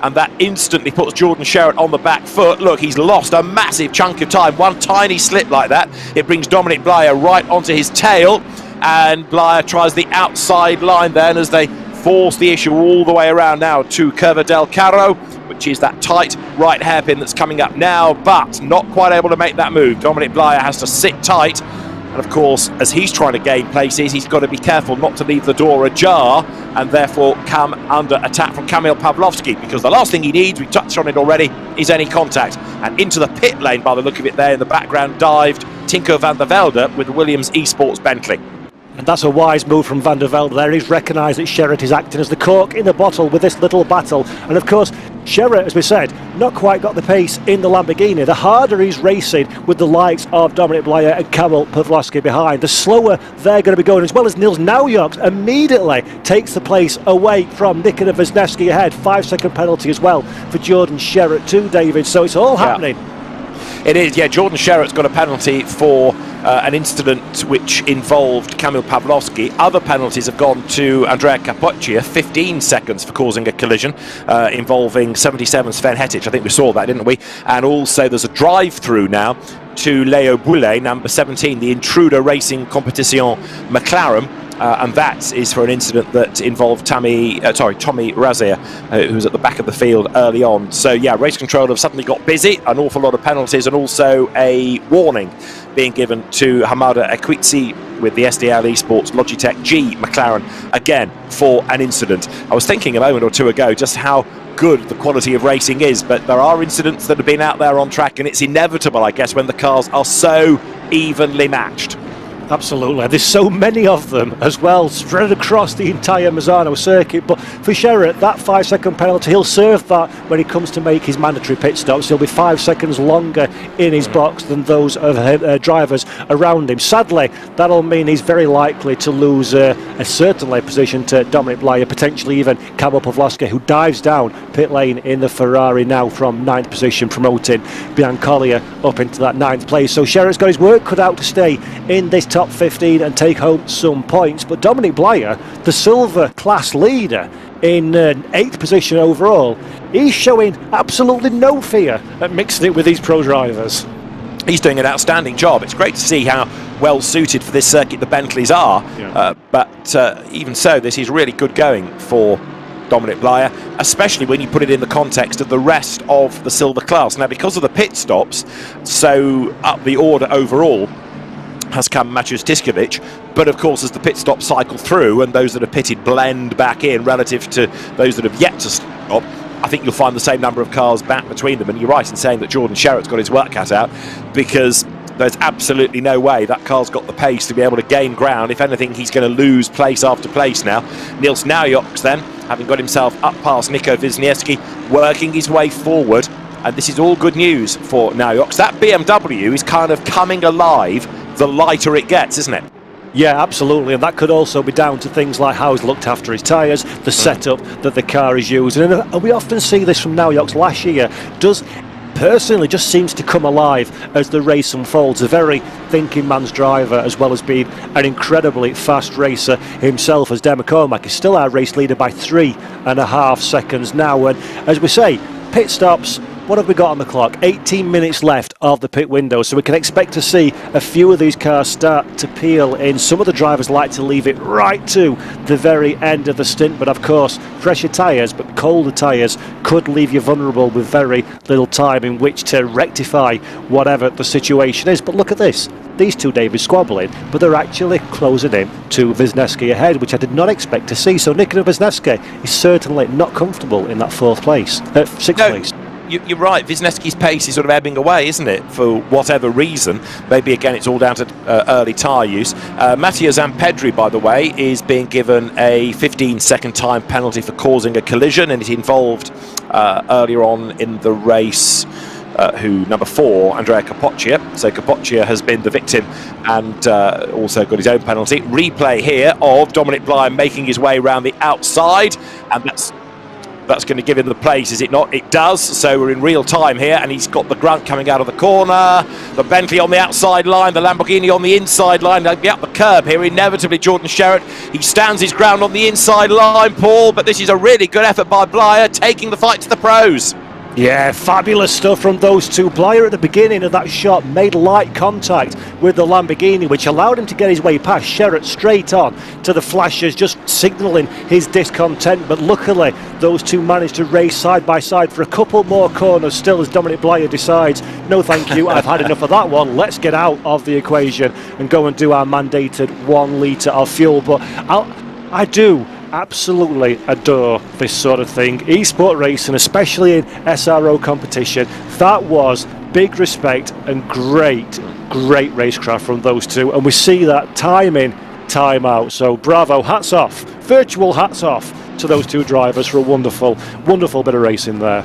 and that instantly puts Jordan Sherratt on the back foot. Look, he's lost a massive chunk of time. One tiny slip like that, it brings Dominic Blyer right onto his tail, and Blyer tries the outside line then as they force the issue all the way around now to Curva del Carro, which is that tight right hairpin that's coming up now, but not quite able to make that move. Dominic Blyer has to sit tight, and of course, as he's trying to gain places, he's got to be careful not to leave the door ajar and therefore come under attack from Kamil Pawlowski, because the last thing he needs, we touched on it already, is any contact. And into the pit lane, by the look of it there in the background, dived Tinko van der Velde with the Williams Esports Bentley. And that's a wise move from Van der Velde there. He's recognised that Sherratt is acting as the cork in the bottle with this little battle. And of course, Sherratt, as we said, not quite got the pace in the Lamborghini. The harder he's racing with the likes of Dominic Blyer and Kamil Pawlowski behind, the slower they're going to be going, as well as Niels Naujoks immediately takes the place away from Nikita Wisniewski ahead. 5-second penalty as well for Jordan Sherratt too, David. So it's all happening. It is, yeah. Jordan Sherratt's got a penalty for an incident which involved Kamil Pawlowski. Other penalties have gone to Andrea Capoccia, 15 seconds for causing a collision involving 77 Sven Hettich. I think we saw that, didn't we? And also there's a drive-through now to Leo Boulet, number 17, the Intruder Racing Competition McLaren, and that is for an incident that involved Tommy Razia, who was at the back of the field early on. So yeah, race control have suddenly got busy, an awful lot of penalties, and also a warning being given to Hamada Ekwitsi with the SDL Esports Logitech G McLaren, again for an incident. I was thinking a moment or two ago just how good the quality of racing is, but there are incidents that have been out there on track, and it's inevitable, I guess, when the cars are so evenly matched. Absolutely. There's so many of them as well, spread across the entire Misano circuit. But for Sherratt, that 5-second penalty, he'll serve that when he comes to make his mandatory pit stops. He'll be 5 seconds longer in his box than those of drivers around him. Sadly, that'll mean he's very likely to lose a certainly position to Dominic Blyer, potentially even Cabo Pavlovsky, who dives down pit lane in the Ferrari now from 9th position, promoting Biancolia up into that 9th place. So Sherratt's got his work cut out to stay in this top 15 and take home some points. But Dominic Blyer, the silver class leader in 8th position overall, he's showing absolutely no fear at mixing it with these pro drivers. He's doing an outstanding job. It's great to see how well suited for this circuit the Bentleys are, but even so, this is really good going for Dominic Blyer, especially when you put it in the context of the rest of the silver class. Now, because of the pit stops, so up the order overall has come Mateusz Tiskovic, but of course as the pit stops cycle through and those that are pitted blend back in relative to those that have yet to stop, I think you'll find the same number of cars back between them. And you're right in saying that Jordan Sherratt's got his work cut out, because there's absolutely no way that car's got the pace to be able to gain ground. If anything, he's going to lose place after place now. Nils Naujoks then, having got himself up past Nico Wisniewski, working his way forward, and this is all good news for Naujoks. That BMW is kind of coming alive the lighter it gets, isn't it? Yeah, absolutely, and that could also be down to things like how he's looked after his tyres, the setup that the car is using, and we often see this from Naujoks. Last year personally just seems to come alive as the race unfolds. A very thinking man's driver, as well as being an incredibly fast racer himself, as Derek McCormack is still our race leader by 3.5 seconds now. And as we say, pit stops, what have we got on the clock? 18 minutes left of the pit window, so we can expect to see a few of these cars start to peel in. Some of the drivers like to leave it right to the very end of the stint, but of course fresher tyres but colder tyres could leave you vulnerable with very little time in which to rectify whatever the situation is. But look at this, these two David squabbling, but they're actually closing in to Wisniewski ahead, which I did not expect to see. So Nico Wisniewski is certainly not comfortable in that sixth place. You're right, Wisniewski's pace is sort of ebbing away, isn't it, for whatever reason. Maybe again it's all down to early tyre use. Mattia Zampedri, by the way, is being given a 15-second time penalty for causing a collision, and it involved earlier on in the race number 4, Andrea Capoccia. So Capoccia has been the victim and also got his own penalty. Replay here of Dominic Blyer making his way around the outside, and that's going to give him the place, is it not? It does. So we're in real time here, and he's got the grunt coming out of the corner, the Bentley on the outside line, the Lamborghini on the inside line. They'll be up the curb here. Inevitably, Jordan Sherratt, he stands his ground on the inside line, Paul, but this is a really good effort by Blyer, taking the fight to the pros. Yeah, fabulous stuff from those two. Blyer at the beginning of that shot made light contact with the Lamborghini, which allowed him to get his way past Sherratt straight on to the flashers, just signalling his discontent. But luckily, those two managed to race side by side for a couple more corners still, as Dominic Blyer decides, no thank you, I've had enough of that one. Let's get out of the equation and go and do our mandated 1 litre of fuel. But I do absolutely adore this sort of thing. Esport racing, especially in SRO competition, that was big respect and great racecraft from those two, and we see that time in, time out. So bravo, hats off, virtual hats off to those two drivers for a wonderful bit of racing there.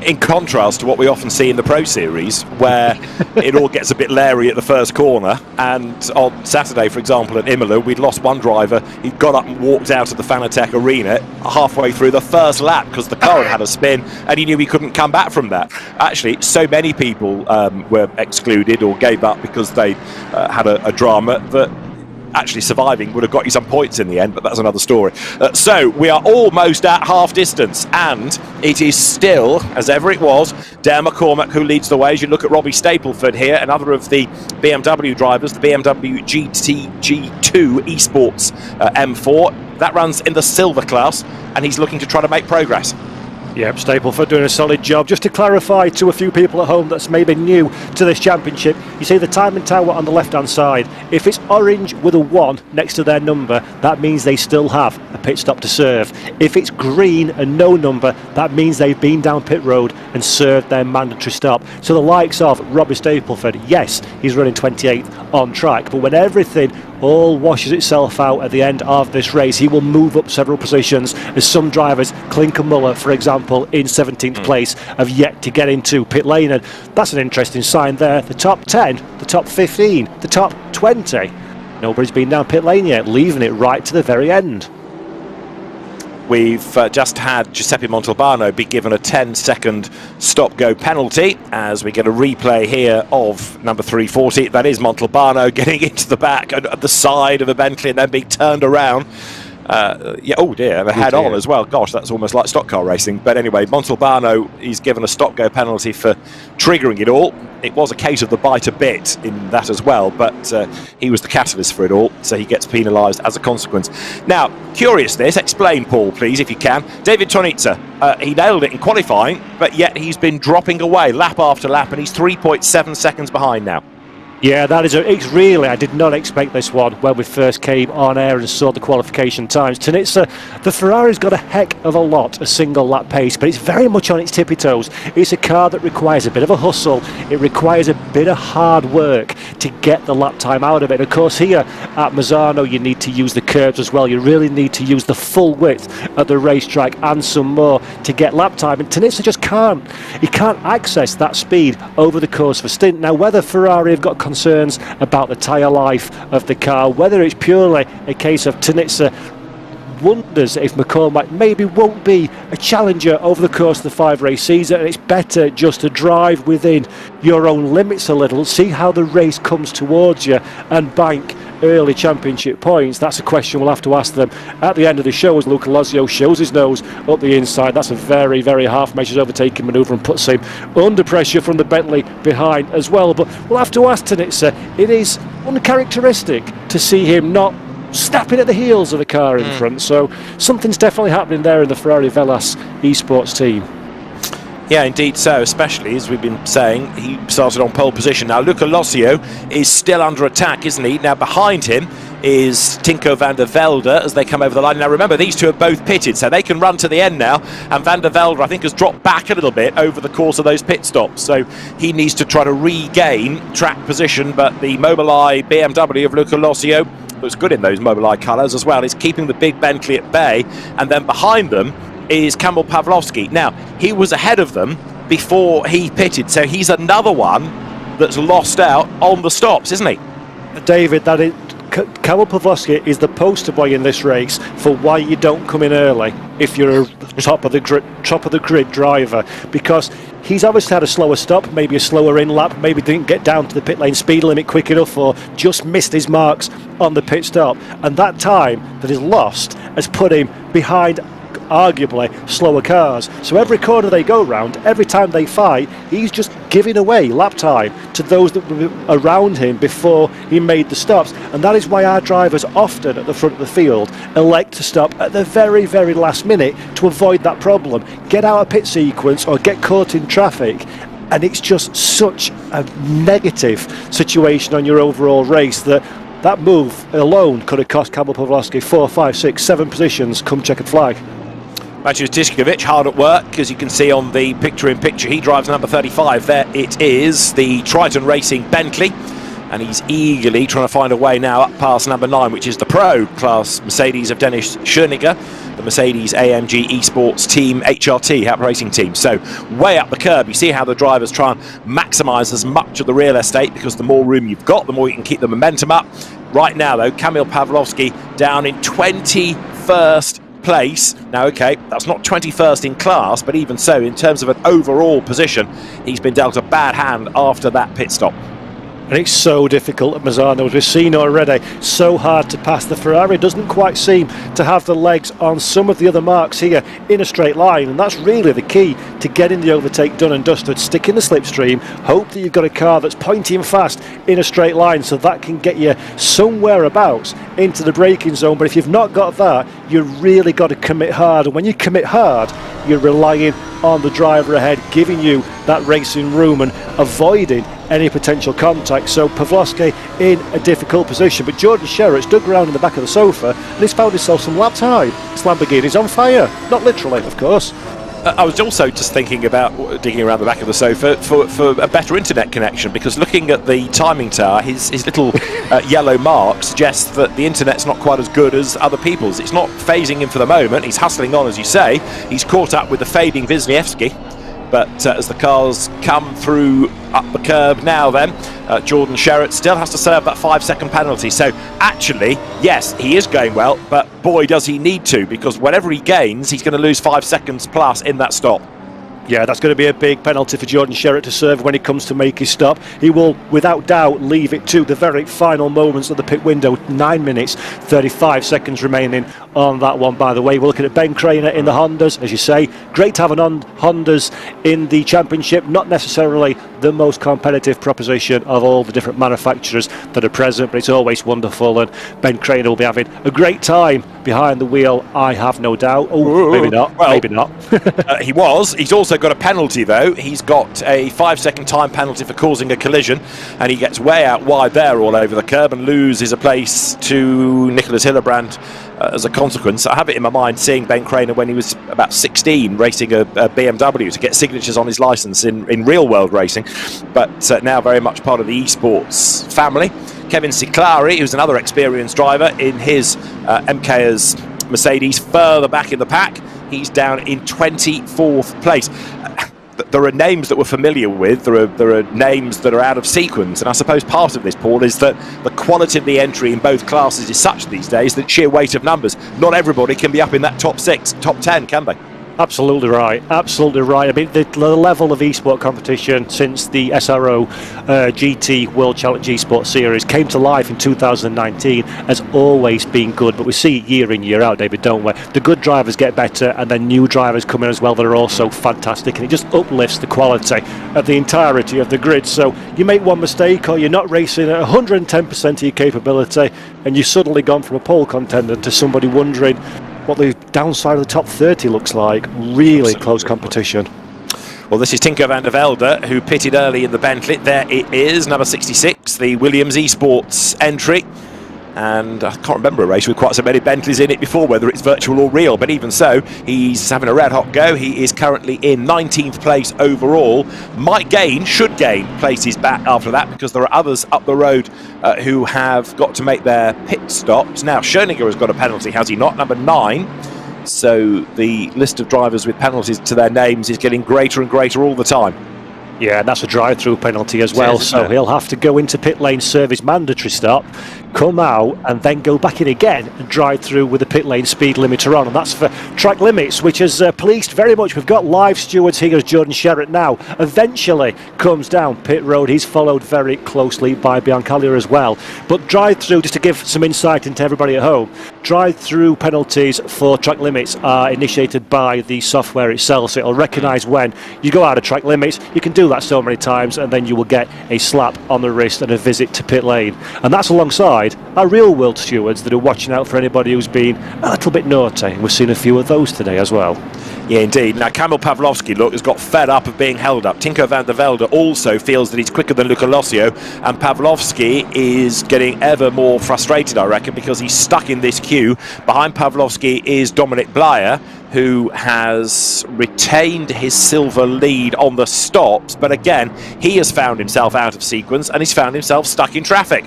In contrast to what we often see in the Pro Series, where it all gets a bit leery at the first corner. And on Saturday, for example, at Imola, we'd lost one driver. He got up and walked out of the Fanatec arena halfway through the first lap because the car had a spin, and he knew he couldn't come back from that. Actually, so many people were excluded or gave up because they had a drama that actually surviving would have got you some points in the end, but that's another story. So we are almost at half distance, and it is still, as ever it was, Dan McCormack who leads the way. As you look at Robbie Stapleford here, another of the BMW drivers, the BMW GTG2 Esports M4. That runs in the silver class, and he's looking to try to make progress. Yep, Stapleford doing a solid job. Just to clarify to a few people at home that's maybe new to this championship, you see the timing tower on the left-hand side. If it's orange with a 1 next to their number, that means they still have a pit stop to serve. If it's green and no number, that means they've been down pit road and served their mandatory stop. So the likes of Robbie Stapleford, yes, he's running 28th on track, but when everything all washes itself out at the end of this race, he will move up several positions, as some drivers, Clinker Muller for example in 17th place, have yet to get into pit lane, and that's an interesting sign there. The top 10, the top 15, the top 20, nobody's been down pit lane yet, leaving it right to the very end. We've just had Giuseppe Montalbano be given a 10-second stop-go penalty as we get a replay here of number 340. That is Montalbano getting into the back at the side of a Bentley and then being turned around. Yeah, oh dear, and a head-on as well. Gosh, that's almost like stock car racing. But anyway, Montalbano is given a stop-go penalty for triggering it all. It was a case of the bite a bit in that as well, but he was the catalyst for it all, so he gets penalised as a consequence. Now, curious this, explain, Paul, please, if you can. David Tonitza, he nailed it in qualifying, but yet he's been dropping away lap after lap, and he's 3.7 seconds behind now. Yeah, that is it's really, I did not expect this one when we first came on air and saw the qualification times. Tonitza, the Ferrari's got a heck of a lot of single lap pace, but it's very much on its tippy toes. It's a car that requires a bit of a hustle. It requires a bit of hard work to get the lap time out of it. Of course, here at Misano, you need to use the curbs as well. You really need to use the full width of the racetrack and some more to get lap time. And Tonitza just can't. He can't access that speed over the course of a stint. Now, whether Ferrari have got concerns about the tyre life of the car, whether it's purely a case of Tonitza wonders if McCormack maybe won't be a challenger over the course of the 5-race season, and it's better just to drive within your own limits a little, see how the race comes towards you and bank early championship points. That's a question we'll have to ask them at the end of the show as Luca Lozio shows his nose up the inside. That's a very, very half measures overtaking manoeuvre and puts him under pressure from the Bentley behind as well. But we'll have to ask Tonitza, it is uncharacteristic to see him not snapping at the heels of the car in front, so something's definitely happening there in the Ferrari Velas Esports team. Yeah, indeed so, especially as we've been saying, he started on pole position. Now Luca Lozio is still under attack, isn't he? Now behind him is Tinko van der Velde as they come over the line. Now remember, these two are both pitted, so they can run to the end now, and van der Velde I think has dropped back a little bit over the course of those pit stops, so he needs to try to regain track position. But the Mobileye BMW of Luca Lozio looks good in those Mobileye colours as well. It's keeping the big Bentley at bay, and then behind them is Kamil Pawlowski. Now, he was ahead of them before he pitted, so he's another one that's lost out on the stops, isn't he? David, that is, Kamil Pawlowski is the poster boy in this race for why you don't come in early if you're a top of the grid driver, because he's obviously had a slower stop, maybe a slower in lap, maybe didn't get down to the pit lane speed limit quick enough, or just missed his marks on the pit stop, and that time that is lost has put him behind arguably slower cars. So every corner they go round, every time they fight, he's just giving away lap time to those that were around him before he made the stops. And that is why our drivers often at the front of the field elect to stop at the very, very last minute to avoid that problem. Get out of pit sequence or get caught in traffic, and it's just such a negative situation on your overall race that move alone could have cost Kamil Pawlowski 4, 5, 6, 7 positions come checkered flag. Maciej Tiszkiewicz hard at work, as you can see on the picture-in-picture. He drives number 35. There it is, the Triton Racing Bentley, and he's eagerly trying to find a way now up past number 9, which is the Pro Class Mercedes of Dennis Schoeniger, the Mercedes AMG Esports team, HRT, Hap Racing team. So way up the curb, you see how the drivers try and maximise as much of the real estate, because the more room you've got, the more you can keep the momentum up. Right now, though, Kamil Pawlowski down in 21st place. Now, okay, that's not 21st in class, but even so, in terms of an overall position, he's been dealt a bad hand after that pit stop. And it's so difficult at Misano, as we've seen already. So hard to pass. The Ferrari doesn't quite seem to have the legs on some of the other marks here in a straight line, and that's really the key to getting the overtake done and dusted. Stick in the slipstream, hope that you've got a car that's pointing fast in a straight line, so that can get you somewhere abouts into the braking zone. But if you've not got that, you've really got to commit hard, and when you commit hard, you're relying on the driver ahead giving you that racing room and avoiding any potential contact. So Pawlowski in a difficult position, but Jordan Sherritt's dug around in the back of the sofa and he's found himself some lap time. This Lamborghini's on fire, not literally of course. I was also just thinking about digging around the back of the sofa for a better internet connection, because looking at the timing tower, his little yellow mark suggests that the internet's not quite as good as other people's. It's not phasing him for the moment. He's hustling on, as you say. He's caught up with the fading Wisniewski. But as the cars come through up the curb now then, Jordan Sherritt still has to serve that 5-second penalty. So actually, yes, he is going well, but boy does he need to, because whatever he gains, he's going to lose 5 seconds plus in that stop. Yeah, that's going to be a big penalty for Jordan Sherritt to serve when he comes to make his stop. He will, without doubt, leave it to the very final moments of the pit window. 9 minutes, 35 seconds remaining on that one, by the way. We're looking at Ben Craner in the Hondas, as you say. Great to have Hondas in the championship. Not necessarily the most competitive proposition of all the different manufacturers that are present, but it's always wonderful. And Ben Craner will be having a great time behind the wheel, I have no doubt. Oh, maybe not. Well, maybe not. He was. He's also got a penalty, though. He's got a 5-second time penalty for causing a collision, and he gets way out wide there all over the curb and loses a place to Nicholas Hillebrand as a consequence. I have it in my mind seeing Ben Craner when he was about 16 racing a BMW to get signatures on his licence in real world racing, but now very much part of the Esports family. Kevin Ciclari, who's another experienced driver in his MK's Mercedes, further back in the pack. He's down in 24th place. There are names that we're familiar with, there are names that are out of sequence, and I suppose part of this, Paul, is that the quality of the entry in both classes is such these days that sheer weight of numbers, not everybody can be up in that top 6, top 10, can they? Absolutely right, absolutely right. I mean, the level of esport competition since the SRO GT World Challenge Esports Series came to life in 2019 has always been good, but we see it year in, year out, David, don't we? The good drivers get better, and then new drivers come in as well that are also fantastic, and it just uplifts the quality of the entirety of the grid. So you make one mistake, or you're not racing at 110% of your capability, and you've suddenly gone from a pole contender to somebody wondering what the downside of the top 30 looks like. Really close competition. Well, this is Tinko van der Velde, who pitted early in the Bentley. There it is, number 66, the Williams Esports entry. And I can't remember a race with quite so many Bentleys in it before, whether it's virtual or real, but even so, he's having a red hot go. He is currently in 19th place overall. Should gain places back after that, because there are others up the road who have got to make their pit stops. Now, Schoeninger has got a penalty, has he not? Number 9. So the list of drivers with penalties to their names is getting greater and greater all the time. Yeah, and that's a drive-through penalty as well, so he'll have to go into pit lane, serve his mandatory stop, come out and then go back in again and drive through with the pit lane speed limiter on, and that's for track limits, which has policed very much. We've got live stewards here as Jordan Sherritt now eventually comes down pit road. He's followed very closely by Biancalia as well, but drive-through, just to give some insight into everybody at home, drive-through penalties for track limits are initiated by the software itself, so it'll recognise when you go out of track limits. You can do that so many times, and then you will get a slap on the wrist and a visit to pit lane, and that's alongside our real world stewards that are watching out for anybody who's been a little bit naughty. We've seen a few of those today as well. Yeah, indeed. Now, Kamil Pawlowski, look, has got fed up of being held up. Tinko van der Velde also feels that he's quicker than Luca Lossio, and Pawlowski is getting ever more frustrated, I reckon, because he's stuck in this queue. Behind Pawlowski is Dominic Blyer, who has retained his silver lead on the stops, but again, he has found himself out of sequence and he's found himself stuck in traffic.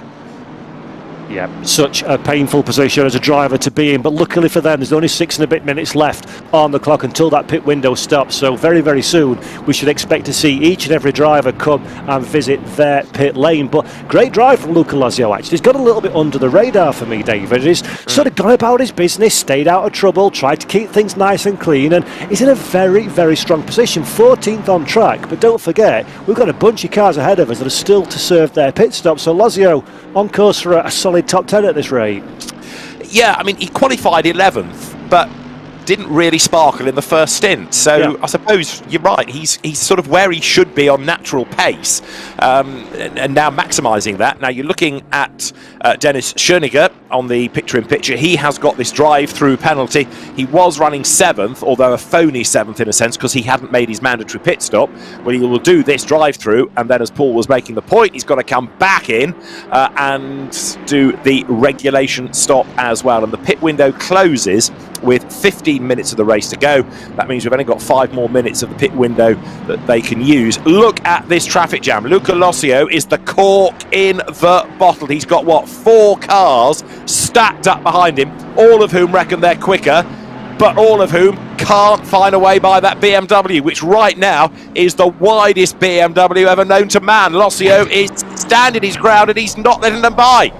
Yeah, such a painful position as a driver to be in, but luckily for them, there's only 6 and a bit minutes left on the clock until that pit window stops. So very, very soon, we should expect to see each and every driver come and visit their pit lane. But great drive from Luca Lozio, actually. He's got a little bit under the radar for me, David. He's sort of gone about his business, stayed out of trouble, tried to keep things nice and clean, and he's in a very, very strong position. 14th on track, but don't forget, we've got a bunch of cars ahead of us that are still to serve their pit stop. So Lozio on course for a solid top 10 at this rate. Yeah, I mean, he qualified 11th, but didn't really sparkle in the first stint. So yeah. I suppose you're right. He's sort of where he should be on natural pace, and now maximising that. Now you're looking at Dennis Schoeniger on the picture-in-picture. He has got this drive-through penalty. He was running 7th, although a phony 7th in a sense, because he hadn't made his mandatory pit stop. Well, he will do this drive-through, and then as Paul was making the point, he's got to come back in and do the regulation stop as well. And the pit window closes with 15 minutes of the race to go. That means we've only got 5 more minutes of the pit window that they can use. Look at this traffic jam. Luca Lozio is the cork in the bottle. He's got, what, 4 cars stacked up behind him, all of whom reckon they're quicker, but all of whom can't find a way by that BMW, which right now is the widest BMW ever known to man. Lozio is standing his ground and he's not letting them by.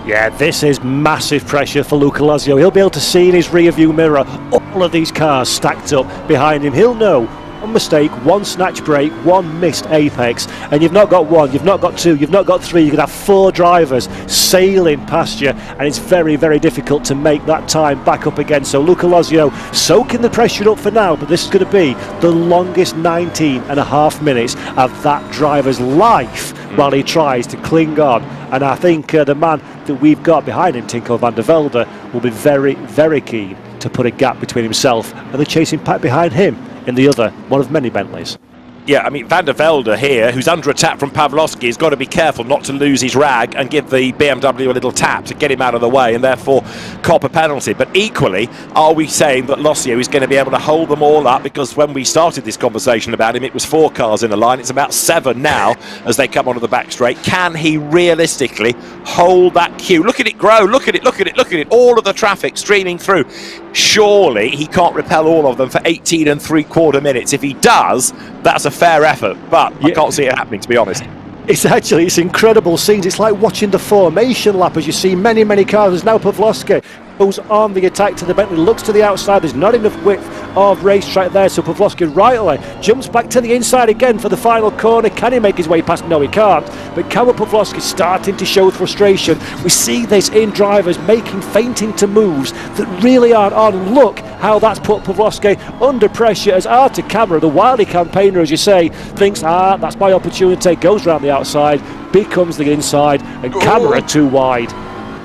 Yeah, this is massive pressure for Luca Lozio. He'll be able to see in his rear view mirror all of these cars stacked up behind him. He'll know one mistake, one snatch break, one missed apex, and you've not got 1, you've not got 2, you've not got 3, you could have 4 drivers sailing past you, and it's very, very difficult to make that time back up again. So Luca Lozio soaking the pressure up for now, but this is going to be the longest 19 and a half minutes of that driver's life while he tries to cling on. And I think the man that we've got behind him, Tinko van der Velde, will be very, very keen to put a gap between himself and the chasing pack behind him in the other one of many Bentleys. Yeah, I mean, Van der Velde here, who's under attack from Pavlovsky, has got to be careful not to lose his rag and give the BMW a little tap to get him out of the way and therefore cop a penalty. But equally, are we saying that Lozio is going to be able to hold them all up? Because when we started this conversation about him, it was 4 cars in the line. It's about 7 now as they come onto the back straight. Can he realistically hold that queue? Look at it grow. Look at it, look at it, look at it. All of the traffic streaming through. Surely he can't repel all of them for 18 3/4 minutes. If he does, that's a fair effort, but I can't see it happening, to be honest. It's incredible scenes. It's like watching the formation lap as you see many, many cars. There's now Pavlovsky who's on the attack to the Bentley, looks to the outside. There's not enough width of racetrack there, so Pavlovsky right away jumps back to the inside again for the final corner. Can he make his way past? No, he can't. But Kamil Pavlovsky starting to show frustration. We see this in drivers making feinting to moves that really aren't on. Look how that's put Pavlovsky under pressure as Artur Camera, the wily campaigner, as you say, thinks, that's my opportunity, goes round the outside, becomes the inside, and Camera too wide.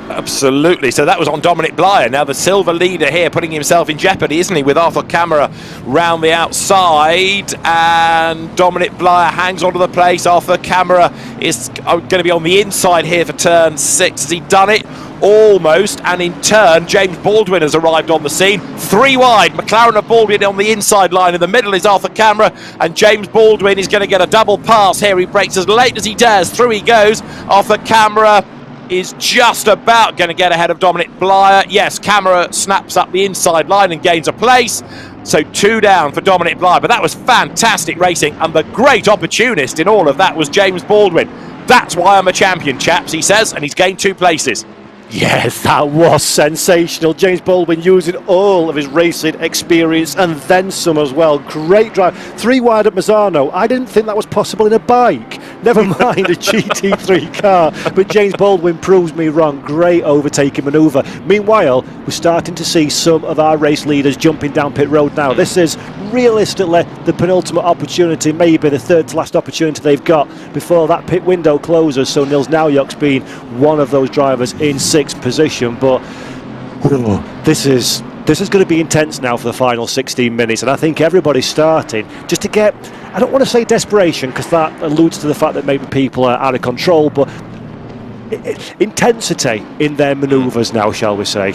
Absolutely. So that was on Dominic Blyer. Now the silver leader here putting himself in jeopardy, isn't he, with Arthur Camera round the outside, and Dominic Blyer hangs onto the place. Arthur Camera is going to be on the inside here for turn 6. Has he done it? Almost. And in turn, James Baldwin has arrived on the scene. 3 wide. McLaren and Baldwin on the inside line. In the middle is Arthur Camera, and James Baldwin is going to get a double pass here. He breaks as late as he dares. Through he goes. Arthur Camera is just about going to get ahead of Dominic Blyer. Yes, Camera snaps up the inside line and gains a place. So 2 down for Dominic Blyer. But that was fantastic racing, and the great opportunist in all of that was James Baldwin. That's why I'm a champion, chaps, he says, and he's gained 2 places. Yes, that was sensational. James Baldwin using all of his racing experience and then some as well. Great drive. 3 wide at Misano. I didn't think that was possible in a bike. Never mind a GT3 car. But James Baldwin proves me wrong. Great overtaking manoeuvre. Meanwhile, we're starting to see some of our race leaders jumping down pit road now. This is realistically the penultimate opportunity, maybe the 3rd to last opportunity they've got before that pit window closes. So Nils Naujok's been one of those drivers in 6th position, but this is going to be intense now for the final 16 minutes, and I think everybody's starting just to get, I don't want to say desperation because that alludes to the fact that maybe people are out of control, but intensity in their manoeuvres now, shall we say.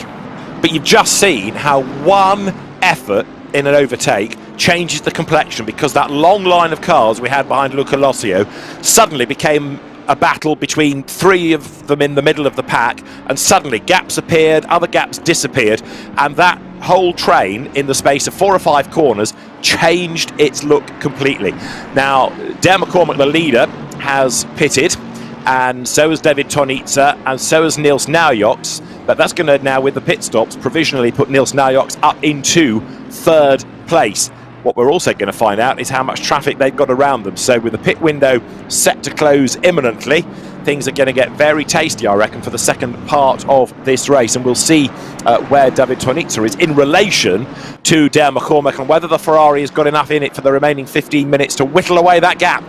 But you've just seen how one effort in an overtake changes the complexion, because that long line of cars we had behind Luca Lozio suddenly became a battle between 3 of them in the middle of the pack, and suddenly gaps appeared, other gaps disappeared, and that whole train in the space of 4 or 5 corners changed its look completely. Now, Dale McCormack, the leader, has pitted, and so has David Tonitza, and so has Niels Naujoks, but that's going to now, with the pit stops, provisionally put Niels Naujoks up into 3rd place. What we're also going to find out is how much traffic they've got around them. So with the pit window set to close imminently, things are going to get very tasty, I reckon, for the second part of this race. And we'll see where David Tonitza is in relation to Dale McCormack, and whether the Ferrari has got enough in it for the remaining 15 minutes to whittle away that gap.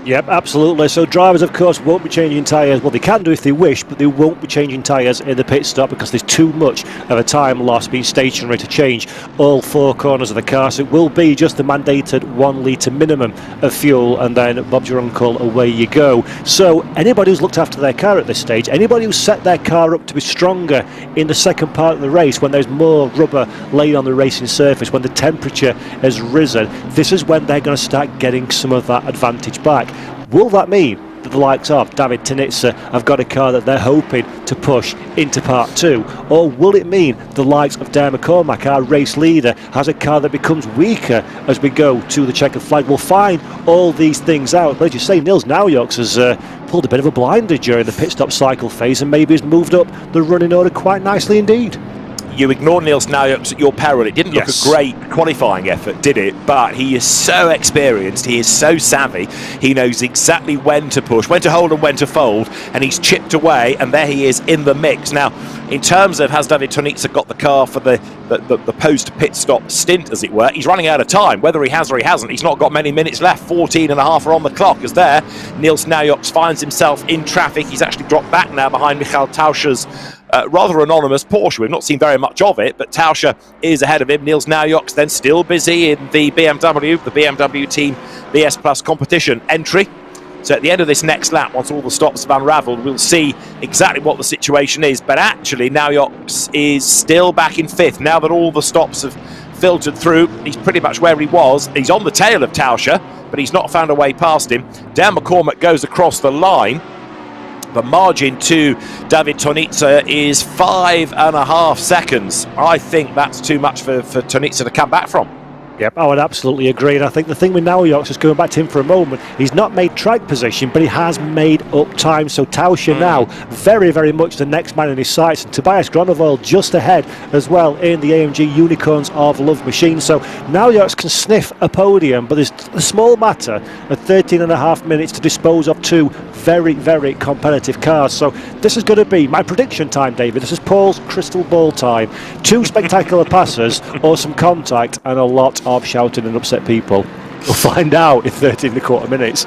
Yep, absolutely. So drivers, of course, won't be changing tyres. Well, they can do if they wish, but they won't be changing tyres in the pit stop because there's too much of a time loss being stationary to change all 4 corners of the car. So it will be just the mandated 1 litre minimum of fuel, and then Bob's your uncle, away you go. So anybody who's looked after their car at this stage, anybody who's set their car up to be stronger in the second part of the race, when there's more rubber laid on the racing surface, when the temperature has risen, this is when they're going to start getting some of that advantage back. Will that mean that the likes of David Tonitza have got a car that they're hoping to push into part 2? Or will it mean the likes of Dale McCormack, our race leader, has a car that becomes weaker as we go to the checkered flag? We'll find all these things out. But as you say, Niels Naujoks has pulled a bit of a blinder during the pit stop cycle phase, and maybe has moved up the running order quite nicely indeed. You ignore Niels Naujoks at your peril. It didn't look a great qualifying effort, did it? But he is so experienced, he is so savvy, he knows exactly when to push, when to hold and when to fold, and he's chipped away, and there he is in the mix. Now, in terms of has David Tonitza got the car for the post-pit stop stint, as it were, he's running out of time. Whether he has or he hasn't, he's not got many minutes left. 14 and a half are on the clock, as there Niels Naujoks finds himself in traffic. He's actually dropped back now behind Michael Tauscher's rather anonymous Porsche. We've not seen very much of it, but Tauscher is ahead of him. Niels Naujoks then still busy in the BMW Team BS Plus competition entry. So at the end of this next lap, once all the stops have unravelled, we'll see exactly what the situation is. But actually, Naujoks is still back in 5th. Now that all the stops have filtered through, he's pretty much where he was. He's on the tail of Tauscher, but he's not found a way past him. Dale McCormack goes across the line. The margin to David Tonitza is 5.5 seconds. I think that's too much for Tonitza to come back from. Yep, I would absolutely agree. And I think the thing with Naujoks, just going back to him for a moment, he's not made track position, but he has made up time. So Tauscher now very, very much the next man in his sights. And Tobias Gronewold just ahead as well in the AMG Unicorns of Love Machine. So Naujoks can sniff a podium, but there's a small matter of 13.5 minutes to dispose of 2 very, very competitive cars. So this is going to be my prediction time, David. This is Paul's crystal ball time. 2 spectacular passes or some contact and a lot of shouting and upset people. We'll find out in 13.25 minutes.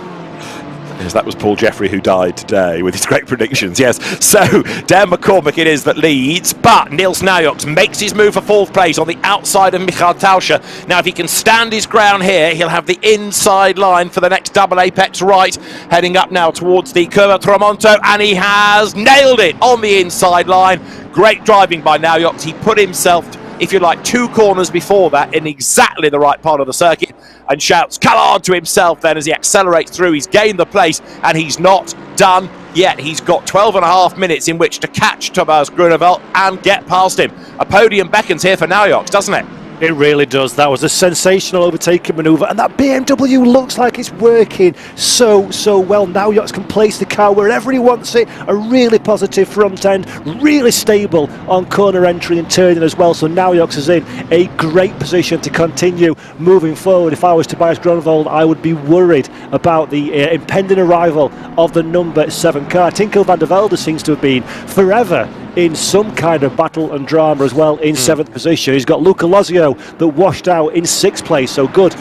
Yes, that was Paul Jeffrey who died today with his great predictions. Yes, so Dan McCormack it is that leads, but Niels Naujoks makes his move for 4th place on the outside of Michael Tauscher. Now, if he can stand his ground here, he'll have the inside line for the next double apex right, heading up now towards the Curva Tramonto, and he has nailed it on the inside line. Great driving by Naujoks. He put himself, if you like, 2 corners before that in exactly the right part of the circuit, and shouts "Callard" to himself then as he accelerates through. He's gained the place, and he's not done yet. He's got 12.5 minutes in which to catch Tobias Gronewold and get past him. A podium beckons here for Naujoks, doesn't it? It really does. That was a sensational overtaking manoeuvre, and that BMW looks like it's working so well. Naujoks can place the car wherever he wants it. A really positive front end, really stable on corner entry and turning as well. So Naujoks is in a great position to continue moving forward. If I was Tobias Gronewold, I would be worried about the impending arrival of the number 7 car. Tinko van der Velde seems to have been forever in some kind of battle and drama as well in 7th position. He's got Luca Lozio that washed out in 6th place, so good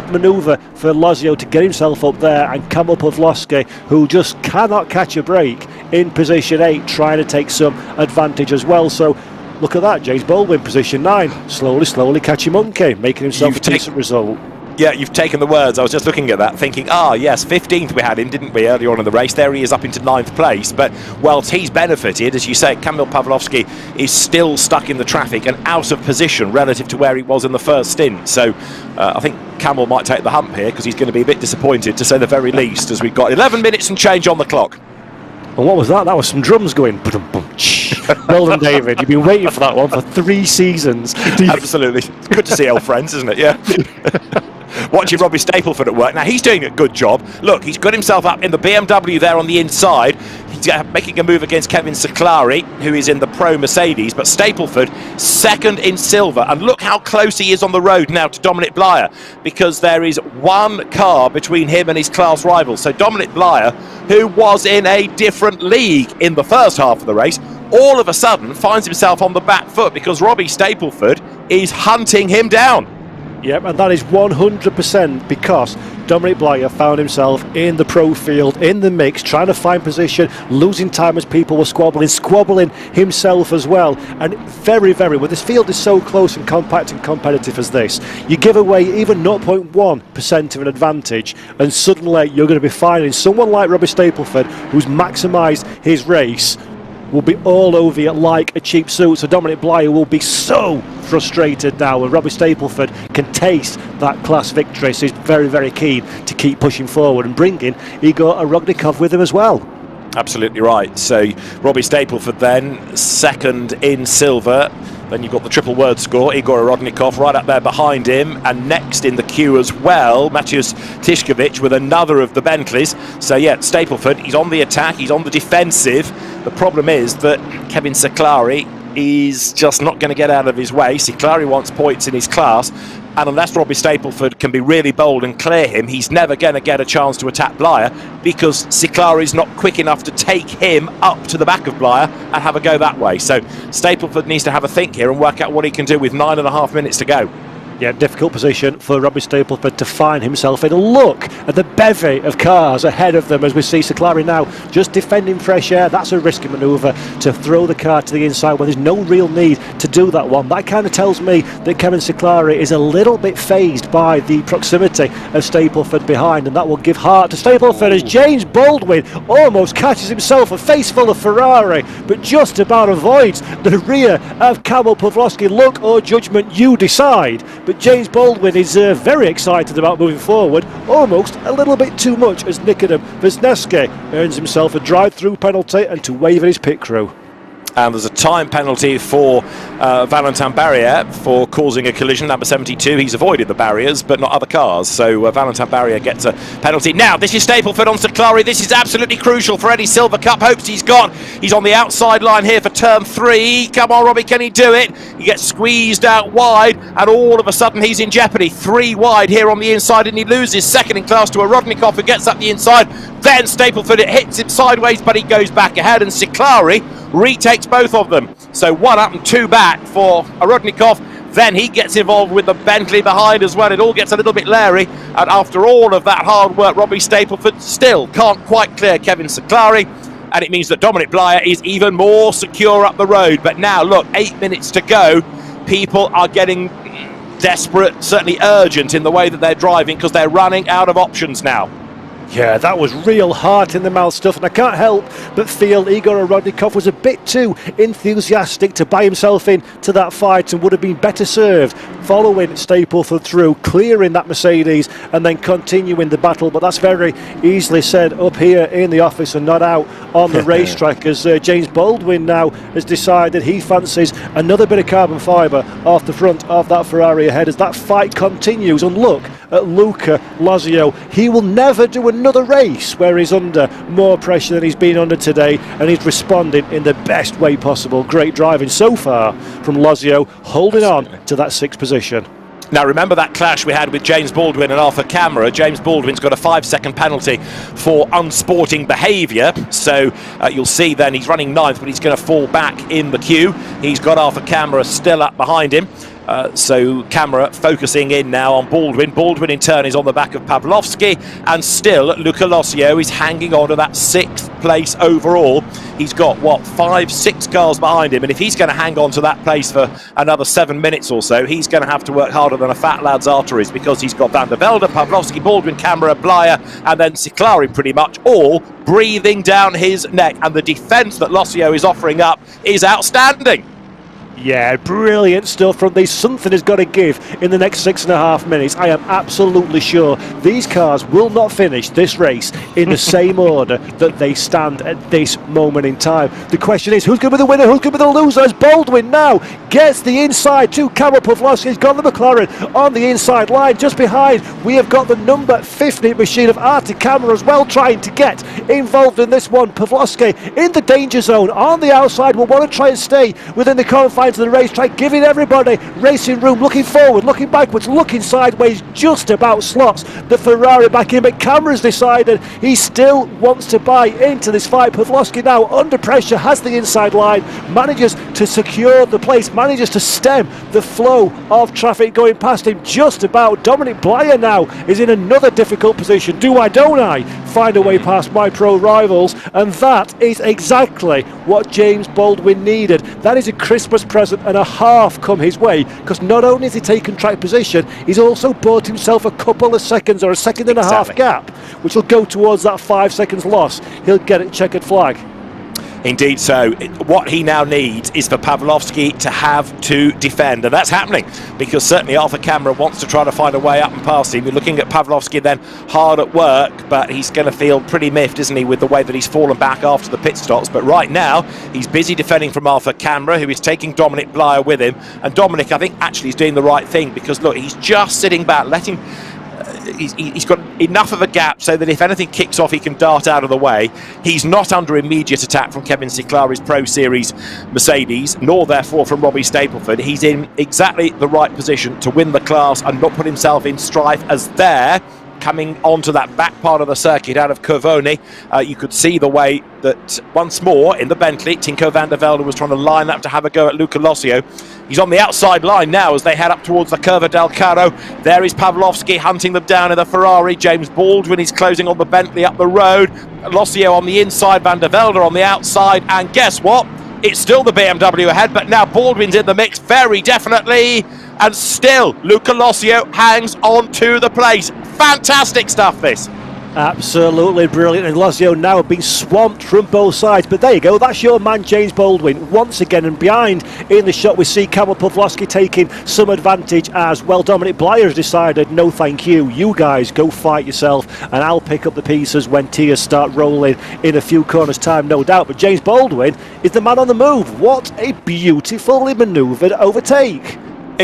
manoeuvre for Lozio to get himself up there, and Kamil Pawlowski, who just cannot catch a break in position 8, trying to take some advantage as well. So look at that, James Baldwin position 9, slowly catching monkey, making himself a decent result. Yeah, you've taken the words. I was just looking at that, thinking, yes, 15th we had him, didn't we, earlier on in the race? There he is up into 9th place. But whilst he's benefited, as you say, Kamil Pawlowski is still stuck in the traffic and out of position relative to where he was in the first stint. So I think Kamil might take the hump here, because he's going to be a bit disappointed, to say the very least, as we've got 11 minutes and change on the clock. And what was that? That was some drums going. Well done, David. You've been waiting for that one for 3 seasons. Absolutely. It's good to see old friends, isn't it? Yeah. Watching Robbie Stapleford at work. Now, he's doing a good job. Look, he's got himself up in the BMW there on the inside. He's making a move against Kevin Siclari, who is in the Pro Mercedes. But Stapleford, second in silver. And look how close he is on the road now to Dominic Blyer, because there is 1 car between him and his class rival. So Dominic Blyer, who was in a different league in the first half of the race, all of a sudden finds himself on the back foot because Robbie Stapleford is hunting him down. Yep, and that is 100% because Dominic Blyer found himself in the pro field, in the mix, trying to find position, losing time as people were squabbling himself as well. And very, well, this field is so close and compact and competitive as this, you give away even 0.1% of an advantage, and suddenly you're going to be finding someone like Robbie Stapleford, who's maximised his race, will be all over you like a cheap suit. So Dominic Blyer will be so frustrated now, and Robbie Stapleford can taste that class victory, so he's very keen to keep pushing forward and bringing Igor Orodnikov with him as well. Absolutely right. So Robbie Stapleford then second in silver. Then you've got the triple word score, Igor Orodnikov right up there behind him, and next in the queue as well, Maciej Tiszkiewicz with another of the Bentleys. So yeah, Stapleford, he's on the attack, he's on the defensive. The problem is that Kevin Siclari is just not going to get out of his way. Siclari wants points in his class, and unless Robbie Stapleford can be really bold and clear him, he's never going to get a chance to attack Blyer, because Siclari's not quick enough to take him up to the back of Blyer and have a go that way. So Stapleford needs to have a think here and work out what he can do with 9.5 minutes to go. Yeah, difficult position for Robbie Stapleford to find himself in. Look at the bevy of cars ahead of them as we see Siclari now just defending fresh air. That's a risky manoeuvre to throw the car to the inside when there's no real need to do that one. That kind of tells me that Kevin Siclari is a little bit phased by the proximity of Stapleford behind, and that will give heart to Stapleford as James Baldwin almost catches himself a face full of Ferrari, but just about avoids the rear of Kamil Pawlowski. Look or judgment, you decide. But James Baldwin is very excited about moving forward, almost a little bit too much, as Nikodem Wisniewski earns himself a drive-through penalty and to wave at his pit crew. And there's a time penalty for Valentin Barrier for causing a collision, number 72. He's avoided the barriers, but not other cars. So Valentin Barrier gets a penalty. Now, this is Stapleford on Siclari. This is absolutely crucial for any Silver Cup hopes he's got. He's on the outside line here for turn 3. Come on, Robbie, can he do it? He gets squeezed out wide, and all of a sudden he's in jeopardy. 3 wide here on the inside, and he loses second in class to Orodnikov, who gets up the inside. Then Stapleford, it hits him sideways, but he goes back ahead, and Siclari retakes both of them. So 1 up and 2 back for Orodnikov. Then he gets involved with the Bentley behind as well. It all gets a little bit leery, and after all of that hard work, Robbie Stapleford still can't quite clear Kevin Siclari, and it means that Dominic Blyer is even more secure up the road. But now look, 8 minutes to go. People are getting desperate, certainly urgent in the way that they're driving, because they're running out of options now. Yeah, that was real heart in the mouth stuff, and I can't help but feel Igor Orodnikov was a bit too enthusiastic to buy himself in to that fight, and would have been better served following Stapleford through, clearing that Mercedes and then continuing the battle. But that's very easily said up here in the office and not out on the racetrack, as James Baldwin now has decided he fancies another bit of carbon fibre off the front of that Ferrari ahead as that fight continues. And look at Luca Lazio. He will never do another race where he's under more pressure than he's been under today, and he's responding in the best way possible. Great driving so far from Lazio, holding on to that 6th position. Now remember that clash we had with James Baldwin and Arthur Camara. James Baldwin's got a 5-second penalty for unsporting behaviour, so you'll see then he's running 9th, but he's going to fall back in the queue. He's got Arthur Camara still up behind him. So Camara focusing in now on Baldwin. Baldwin in turn is on the back of Pawlowski, and still Luca Lazio is hanging on to that 6th place overall. He's got, what, 5-6 cars behind him, and if he's going to hang on to that place for another 7 minutes or so, he's going to have to work harder than a fat lad's arteries, because he's got Van der Velde, Pawlowski, Baldwin, Camara, Blyer, and then Siclari pretty much all breathing down his neck, and the defence that Lazio is offering up is outstanding. Yeah, brilliant stuff from these. Something has got to give in the next 6.5 minutes. I am absolutely sure these cars will not finish this race in the same order that they stand at this moment in time. The question is, who's going to be the winner? Who's going to be the loser? As Baldwin now gets the inside to Kamil Pawlowski's got the McLaren on the inside line. Just behind, we have got the number 50 machine of Arctic Camera as well, trying to get involved in this one. Pawlowski in the danger zone on the outside will want to try and stay within the confines of the race, try giving everybody racing room, looking forward, looking backwards, looking sideways, just about slots the Ferrari back in, but Cameron's decided he still wants to buy into this fight. Pawlowski now under pressure, has the inside line, manages to secure the place, manages to stem the flow of traffic going past him just about. Dominic Blyer now is in another difficult position. Do I, don't I? Find a way past my pro rivals, and that is exactly what James Baldwin needed. That is a Christmas present and a half come his way, because not only has he taken track position, he's also bought himself a couple of seconds or a second and a half gap, which will go towards that 5 seconds loss. He'll get it checkered flag. Indeed so. What he now needs is for Pawlowski to have to defend, and that's happening because certainly Arthur Camera wants to try to find a way up and past him. You're looking at Pawlowski then hard at work, but he's going to feel pretty miffed, isn't he, with the way that he's fallen back after the pit stops. But right now he's busy defending from Arthur Camera, who is taking Dominic Blyer with him, and Dominic, I think, actually is doing the right thing, because look, he's just sitting back, letting he's got enough of a gap so that if anything kicks off, he can dart out of the way. He's not under immediate attack from Kevin Ciclari's Pro Series Mercedes, nor therefore from Robbie Stapleford. He's in exactly the right position to win the class and not put himself in strife, as there, coming onto that back part of the circuit out of Curvone, you could see the way that once more in the Bentley, Tinko van der Velde was trying to line up to have a go at Luca Lossio. He's on the outside line now as they head up towards the Curva del Carro. There is Pawlowski hunting them down in the Ferrari. James Baldwin is closing on the Bentley up the road. Lossio on the inside, van der Velde on the outside, and guess what? It's still the BMW ahead, but now Baldwin's in the mix very definitely, and still Luca Lossio hangs on to the place. Fantastic stuff, this. Absolutely brilliant, and Lossio now being swamped from both sides, but there you go, that's your man James Baldwin once again, and behind in the shot we see Kamil Pawlowski taking some advantage as well. Dominic Blyer has decided, no thank you, you guys go fight yourself and I'll pick up the pieces when tears start rolling in a few corners time, no doubt. But James Baldwin is the man on the move. What a beautifully manoeuvred overtake.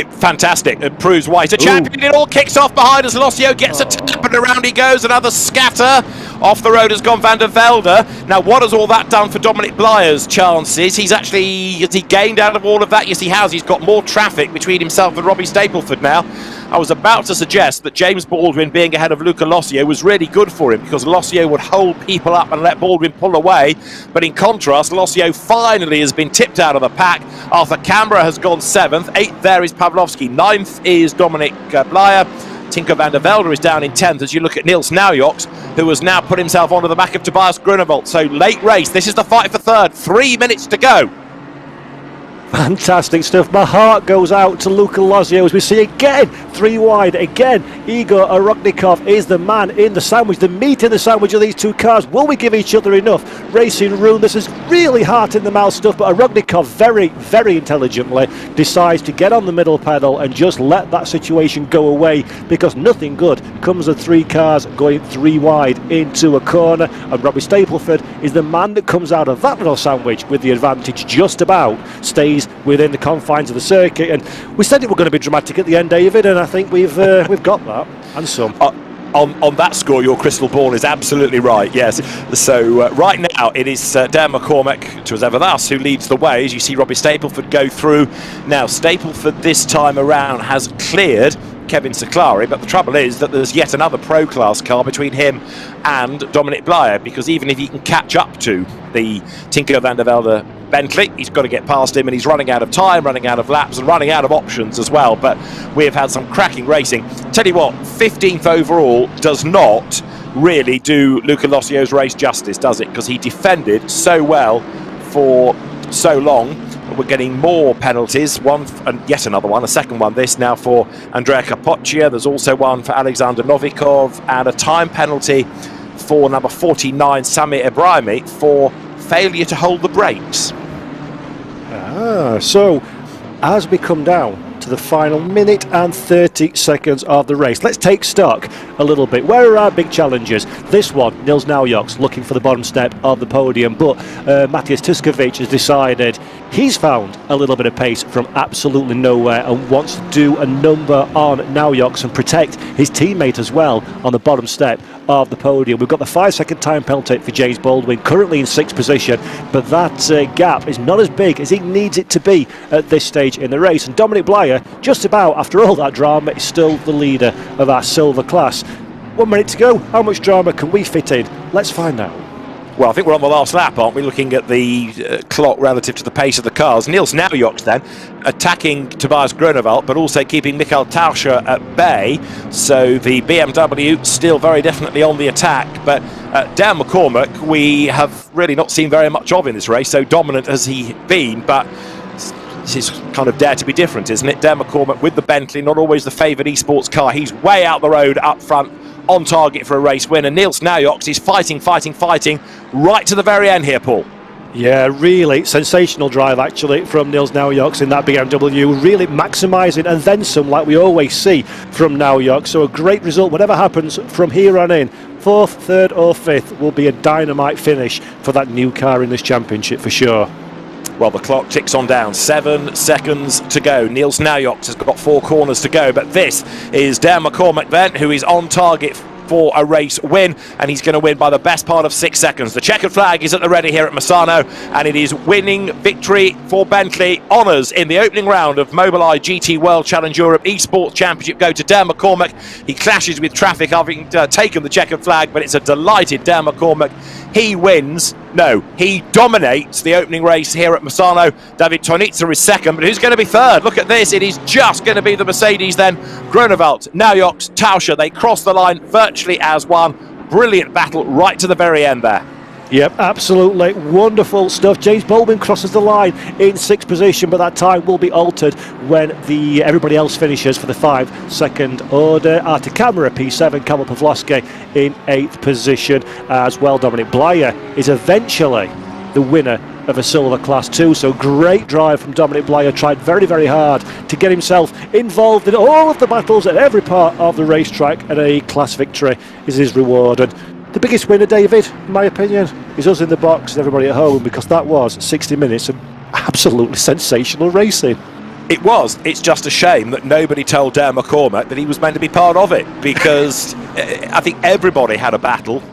Fantastic. It proves why he's a champion. It all kicks off behind as Lossio gets a tap, and around he goes. Another scatter. Off the road has gone van der Velde. Now, what has all that done for Dominic Blyer's chances? Has he gained out of all of that? Yes, he has. He's got more traffic between himself and Robbie Stapleford now. I was about to suggest that James Baldwin being ahead of Luca Lossio was really good for him, because Lossio would hold people up and let Baldwin pull away. But in contrast, Lossio finally has been tipped out of the pack. Arthur Camera has gone 7th. 8th there is Pawlowski. 9th is Dominic Blyer. Tinko van der Velde is down in 10th as you look at Niels Naujoks, who has now put himself onto the back of Tobias Grunewald. So late race. This is the fight for third. 3 minutes to go. Fantastic stuff. My heart goes out to Luca Lossio as we see again 3 wide. Again, Igor Oroknikov is the man in the sandwich, the meat in the sandwich of these two cars. Will we give each other enough racing room? This is really heart in the mouth stuff, but Oroknikov very, very intelligently decides to get on the middle pedal and just let that situation go away, because nothing good comes of 3 cars going 3 wide into a corner. And Robbie Stapleford is the man that comes out of that little sandwich with the advantage, just about stays within the confines of the circuit. And we said it were going to be dramatic at the end, David, and I think we've got that and some. On that score, your crystal ball is absolutely right, yes. So right now it is Dan McCormack, to as ever thus, who leads the way as you see Robbie Stapleford go through. Now Stapleford this time around has cleared Kevin Ciclari, but the trouble is that there's yet another pro class car between him and Dominic Blyer, because even if he can catch up to the Tinko van der Velde Bentley, he's got to get past him, and he's running out of time, running out of laps, and running out of options as well. But we have had some cracking racing. Tell you what, 15th overall does not really do Luca Lossio's race justice, does it? Because he defended so well for so long. We're getting more penalties, one and yet another one, a second one this now for Andrea Capoccia. There's also one for Alexander Novikov, and a time penalty for number 49 Sami Ibrahimi for failure to hold the brakes. So as we come down to the final minute and 30 seconds of the race. Let's take stock a little bit. Where are our big challenges? This one, Nils Naujok's looking for the bottom step of the podium, but Matthias Tuskovic has decided he's found a little bit of pace from absolutely nowhere and wants to do a number on Naujok's and protect his teammate as well on the bottom step of the podium. We've got the 5-second time penalty for James Baldwin, currently in 6th position, but that gap is not as big as he needs it to be at this stage in the race. And Dominic Blyer, just about after all that drama, is still the leader of our silver class. 1 minute to go. How much drama can we fit in? Let's find out. Well, I think we're on the last lap, aren't we? Looking at the clock relative to the pace of the cars. Nils Naujok's then attacking Tobias Groenewald, but also keeping Michael Tauscher at bay. So the BMW still very definitely on the attack. But Dan McCormack, we have really not seen very much of in this race, so dominant has he been. But this is kind of dare to be different, isn't it? Dan McCormack with the Bentley, not always the favoured esports car. He's way out the road up front, on target for a race win, and Nils Naujok is fighting right to the very end here, Paul. Yeah, really sensational drive actually from Nils Naujok in that BMW, really maximising and then some, like we always see from Naujok. So a great result, whatever happens from here on in. 4th, 3rd or 5th will be a dynamite finish for that new car in this championship for sure. Well, the clock ticks on down. 7 seconds to go. Nils Naujok has got 4 corners to go, but this is Dan McCormack then, who is on target for a race win, and he's going to win by the best part of 6 seconds. The checkered flag is at the ready here at Misano, and it is winning victory for Bentley. Honours in the opening round of Mobileye GT World Challenge Europe Esports Championship go to Dan McCormack. He clashes with traffic having taken the checkered flag, but it's a delighted Dan McCormack. He wins. No, he dominates the opening race here at Misano. David Tonitza is second, but who's going to be third? Look at this. It is just going to be the Mercedes then. Groenewald, Naujok, Tauscher, they cross the line virtually as one. Brilliant battle right to the very end there. Yep, absolutely wonderful stuff. James Baldwin crosses the line in 6th position, but that time will be altered when everybody else finishes for the 5-second order. Artur Camera P7, Kamil Pawlowski in 8th position as well. Dominic Blyer is eventually the winner of a silver class 2, so great drive from Dominic Blyer. Tried very, very hard to get himself involved in all of the battles at every part of the racetrack, and a class victory is his reward. And the biggest winner, David, in my opinion, is us in the box and everybody at home, because that was 60 minutes of absolutely sensational racing. It was. It's just a shame that nobody told Dan McCormack that he was meant to be part of it, because I think everybody had a battle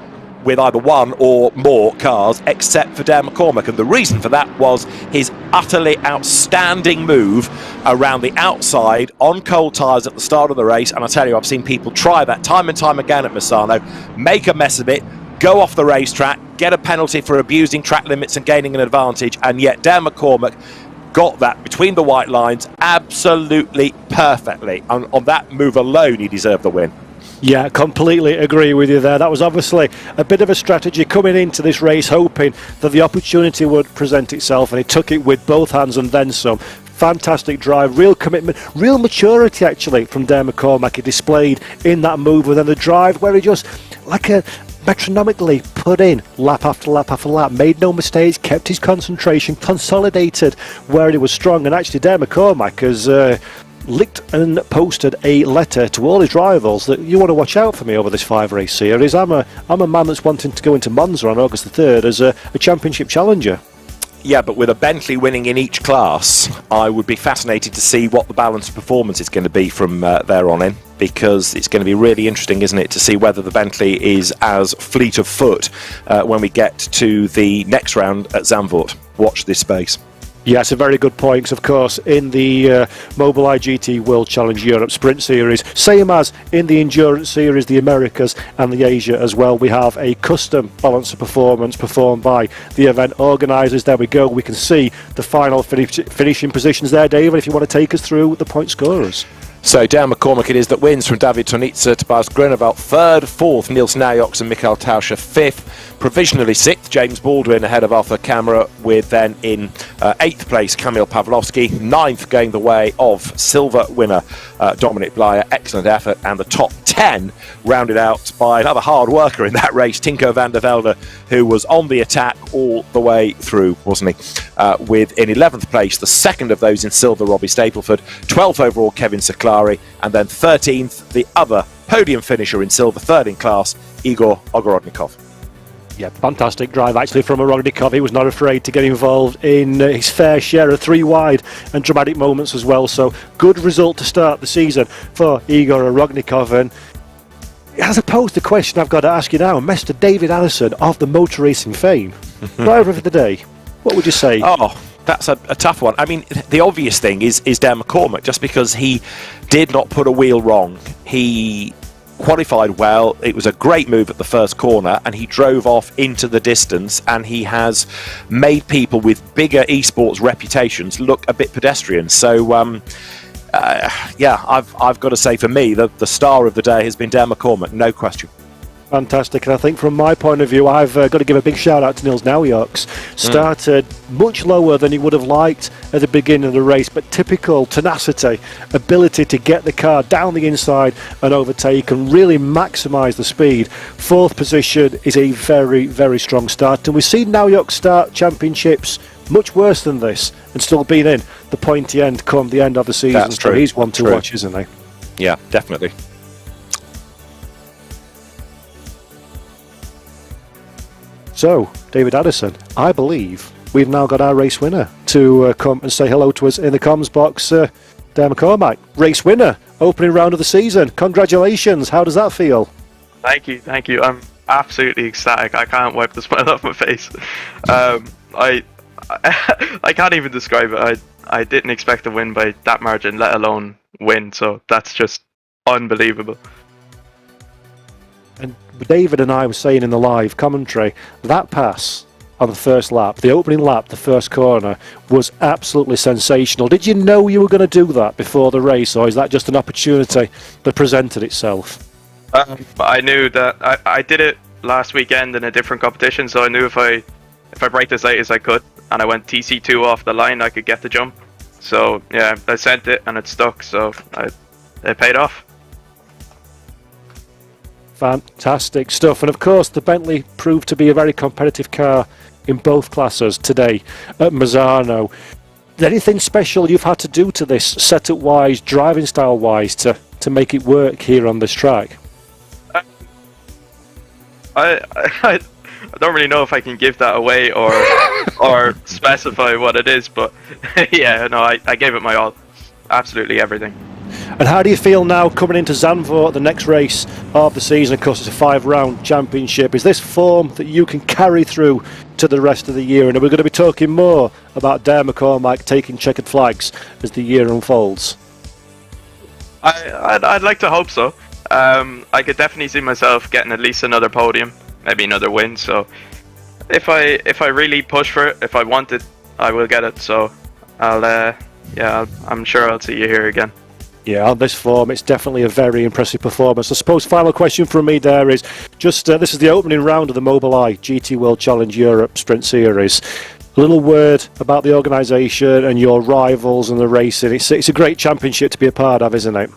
with either one or more cars except for Dan McCormack, and the reason for that was his utterly outstanding move around the outside on cold tyres at the start of the race. And I tell you, I've seen people try that time and time again at Misano, make a mess of it, go off the racetrack, get a penalty for abusing track limits and gaining an advantage, and yet Dan McCormack got that between the white lines absolutely perfectly, and on that move alone he deserved the win. Yeah, completely agree with you there. That was obviously a bit of a strategy coming into this race, hoping that the opportunity would present itself, and he took it with both hands and then some. Fantastic drive, real commitment, real maturity actually from Dan McCormack. He displayed in that move, and then the drive where he just, like a metronomically put in lap after lap after lap, made no mistakes, kept his concentration, consolidated where he was strong. And actually Dan McCormack has licked and posted a letter to all his rivals that you want to watch out for me over this 5-race series. I'm a man that's wanting to go into Monza on August the 3rd as a championship challenger. Yeah, but with a Bentley winning in each class, I would be fascinated to see what the balance of performance is going to be from there on in, because it's going to be really interesting, isn't it, to see whether the Bentley is as fleet of foot when we get to the next round at Zandvoort. Watch this space. Yes, a very good point, 'cause of course in the Mobileye GT World Challenge Europe Sprint Series, same as in the Endurance Series, the Americas and the Asia as well, we have a custom balance of performance performed by the event organisers. There we go, we can see the final finishing positions there, David, if you want to take us through the point scorers. So Dan McCormick it is that wins from David Tonitza, Tobias Grenevelt third, fourth Niels Naujoks and Mikhail Tauscher fifth, provisionally sixth James Baldwin ahead of Arthur Camera, with then in eighth place Kamil Pawlowski, ninth going the way of silver winner Dominic Blyer, excellent effort, and the top 10 rounded out by another hard worker in that race, Tinko van der Velde, who was on the attack all the way through, wasn't he? With in 11th place, the second of those in silver, Robbie Stapleford, 12th overall, Kevin Saklari, and then 13th, the other podium finisher in silver, third in class, Igor Ogorodnikov. Yeah, fantastic drive actually from Ogorodnikov. He was not afraid to get involved in his fair share of three wide and dramatic moments as well. So good result to start the season for Igor Ogorodnikov. And as opposed to the question I've got to ask you now, Mr. David Allison of the motor racing fame, driver of the day, what would you say? Oh, that's a tough one. I mean, the obvious thing is Dan McCormick, just because he did not put a wheel wrong. He qualified well, it was a great move at the first corner, and he drove off into the distance, and he has made people with bigger esports reputations look a bit pedestrian. So yeah, I've got to say, for me, the star of the day has been Dan McCormick, no question. Fantastic, and I think from my point of view, I've got to give a big shout out to Niels Naujoks. Started much lower than he would have liked at the beginning of the race, but typical tenacity, ability to get the car down the inside and overtake and really maximise the speed. Fourth position is a very, very strong start, and we've seen Naujoks start championships much worse than this and still been in the pointy end come the end of the season. That's true. So he's one to watch, isn't he? Yeah, definitely. So, David Addison, I believe we've now got our race winner to come and say hello to us in the comms box. Dan McCormick, race winner, opening round of the season. Congratulations. How does that feel? Thank you. I'm absolutely ecstatic. I can't wipe the smile off my face. I can't even describe it. I didn't expect to win by that margin, let alone win. So that's just unbelievable. And David and I were saying in the live commentary, that pass on the first lap, the opening lap, the first corner, was absolutely sensational. Did you know you were going to do that before the race, or is that just an opportunity that presented itself? I knew that I did it last weekend in a different competition, so I knew if I braked as late as I could and I went TC2 off the line, I could get the jump. So yeah, I sent it and it stuck, so it paid off. Fantastic stuff. And of course, the Bentley proved to be a very competitive car in both classes today at Misano. Anything special you've had to do to this, setup-wise, driving style-wise, to make it work here on this track? I don't really know if I can give that away or specify what it is, but yeah, no, I gave it my all, absolutely everything. And how do you feel now coming into Zandvoort, the next race of the season? Of course, it's a 5-round championship. Is this form that you can carry through to the rest of the year? And are we going to be talking more about Dan McCormick taking checkered flags as the year unfolds? I'd like to hope so. I could definitely see myself getting at least another podium, maybe another win. So if I really push for it, if I want it, I will get it. So I'm sure I'll see you here again. Yeah, on this form, it's definitely a very impressive performance. I suppose final question from me there is just this is the opening round of the Mobileye GT World Challenge Europe Sprint Series. A little word about the organisation and your rivals and the racing. It's a great championship to be a part of, isn't it?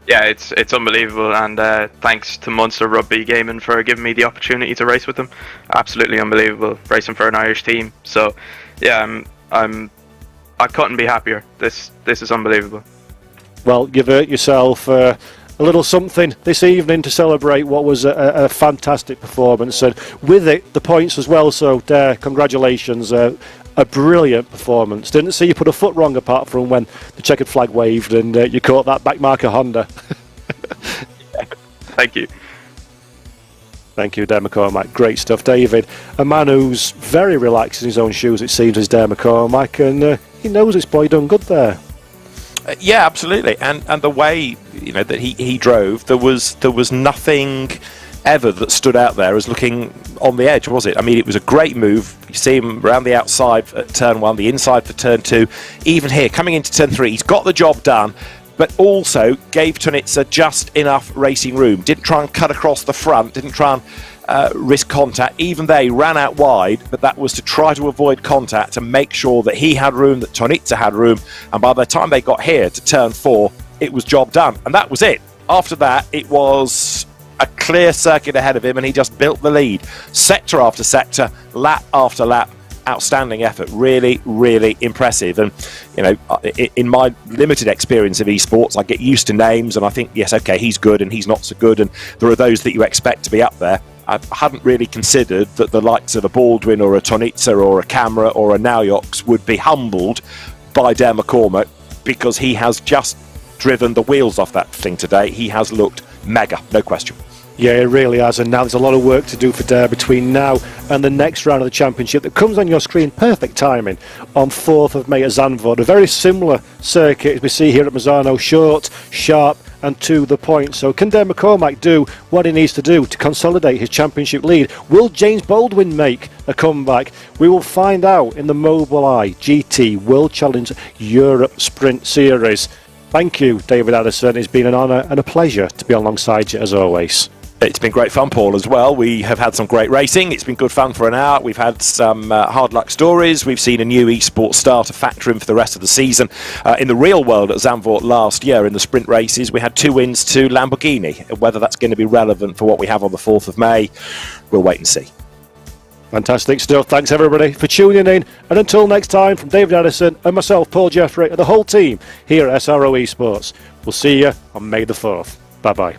Yeah, it's unbelievable, and thanks to Munster Rugby Gaming for giving me the opportunity to race with them. Absolutely unbelievable, racing for an Irish team. So yeah, I couldn't be happier. This is unbelievable. Well, you've earned yourself a little something this evening to celebrate what was a fantastic performance, and with it, the points as well. So, congratulations, a brilliant performance. Didn't see you put a foot wrong apart from when the checkered flag waved and you caught that back marker Honda. Thank you. Thank you, Dan McCormick. Great stuff, David. A man who's very relaxed in his own shoes, it seems, is Dan McCormick, and he knows his boy done good there. Yeah, absolutely, and the way that he drove, there was nothing ever that stood out there as looking on the edge, was it? I mean, it was a great move. You see him around the outside at turn 1, the inside for turn 2, even here coming into turn 3. He's got the job done. but also gave Tunitsa just enough racing room. Didn't try and cut across the front, didn't try and risk contact. Even they ran out wide, but that was to try to avoid contact, to make sure that he had room, that Tunitsa had room, and by the time they got here to turn 4, it was job done, and that was it. After that, it was a clear circuit ahead of him, and he just built the lead. Sector after sector, lap after lap. Outstanding effort, really, really impressive. And you know, in my limited experience of esports, I get used to names, and I think, yes, okay, he's good and he's not so good, and there are those that you expect to be up there. I hadn't really considered that the likes of a Baldwin or a Tunitsa or a Camera or a Naujoks would be humbled by Dale McCormack, because he has just driven the wheels off that thing today. He has looked mega, no question. Yeah, it really has, and now there's a lot of work to do for Dare between now and the next round of the championship that comes on your screen, perfect timing, on 4th of May at Zandvoort. A very similar circuit as we see here at Misano, short, sharp and to the point. So can Dare McCormack do what he needs to do to consolidate his championship lead? Will James Baldwin make a comeback? We will find out in the Mobileye GT World Challenge Europe Sprint Series. Thank you, David Addison. It's been an honour and a pleasure to be alongside you as always. It's been great fun, Paul, as well. We have had some great racing. It's been good fun for an hour. We've had some hard luck stories. We've seen a new esports star to factor in for the rest of the season. In the real world at Zandvoort last year, in the sprint races, we had 2 wins to Lamborghini. Whether that's going to be relevant for what we have on the 4th of May, we'll wait and see. Fantastic stuff. Thanks, everybody, for tuning in. And until next time, from David Addison and myself, Paul Jeffrey, and the whole team here at SRO Esports, we'll see you on May the 4th. Bye-bye.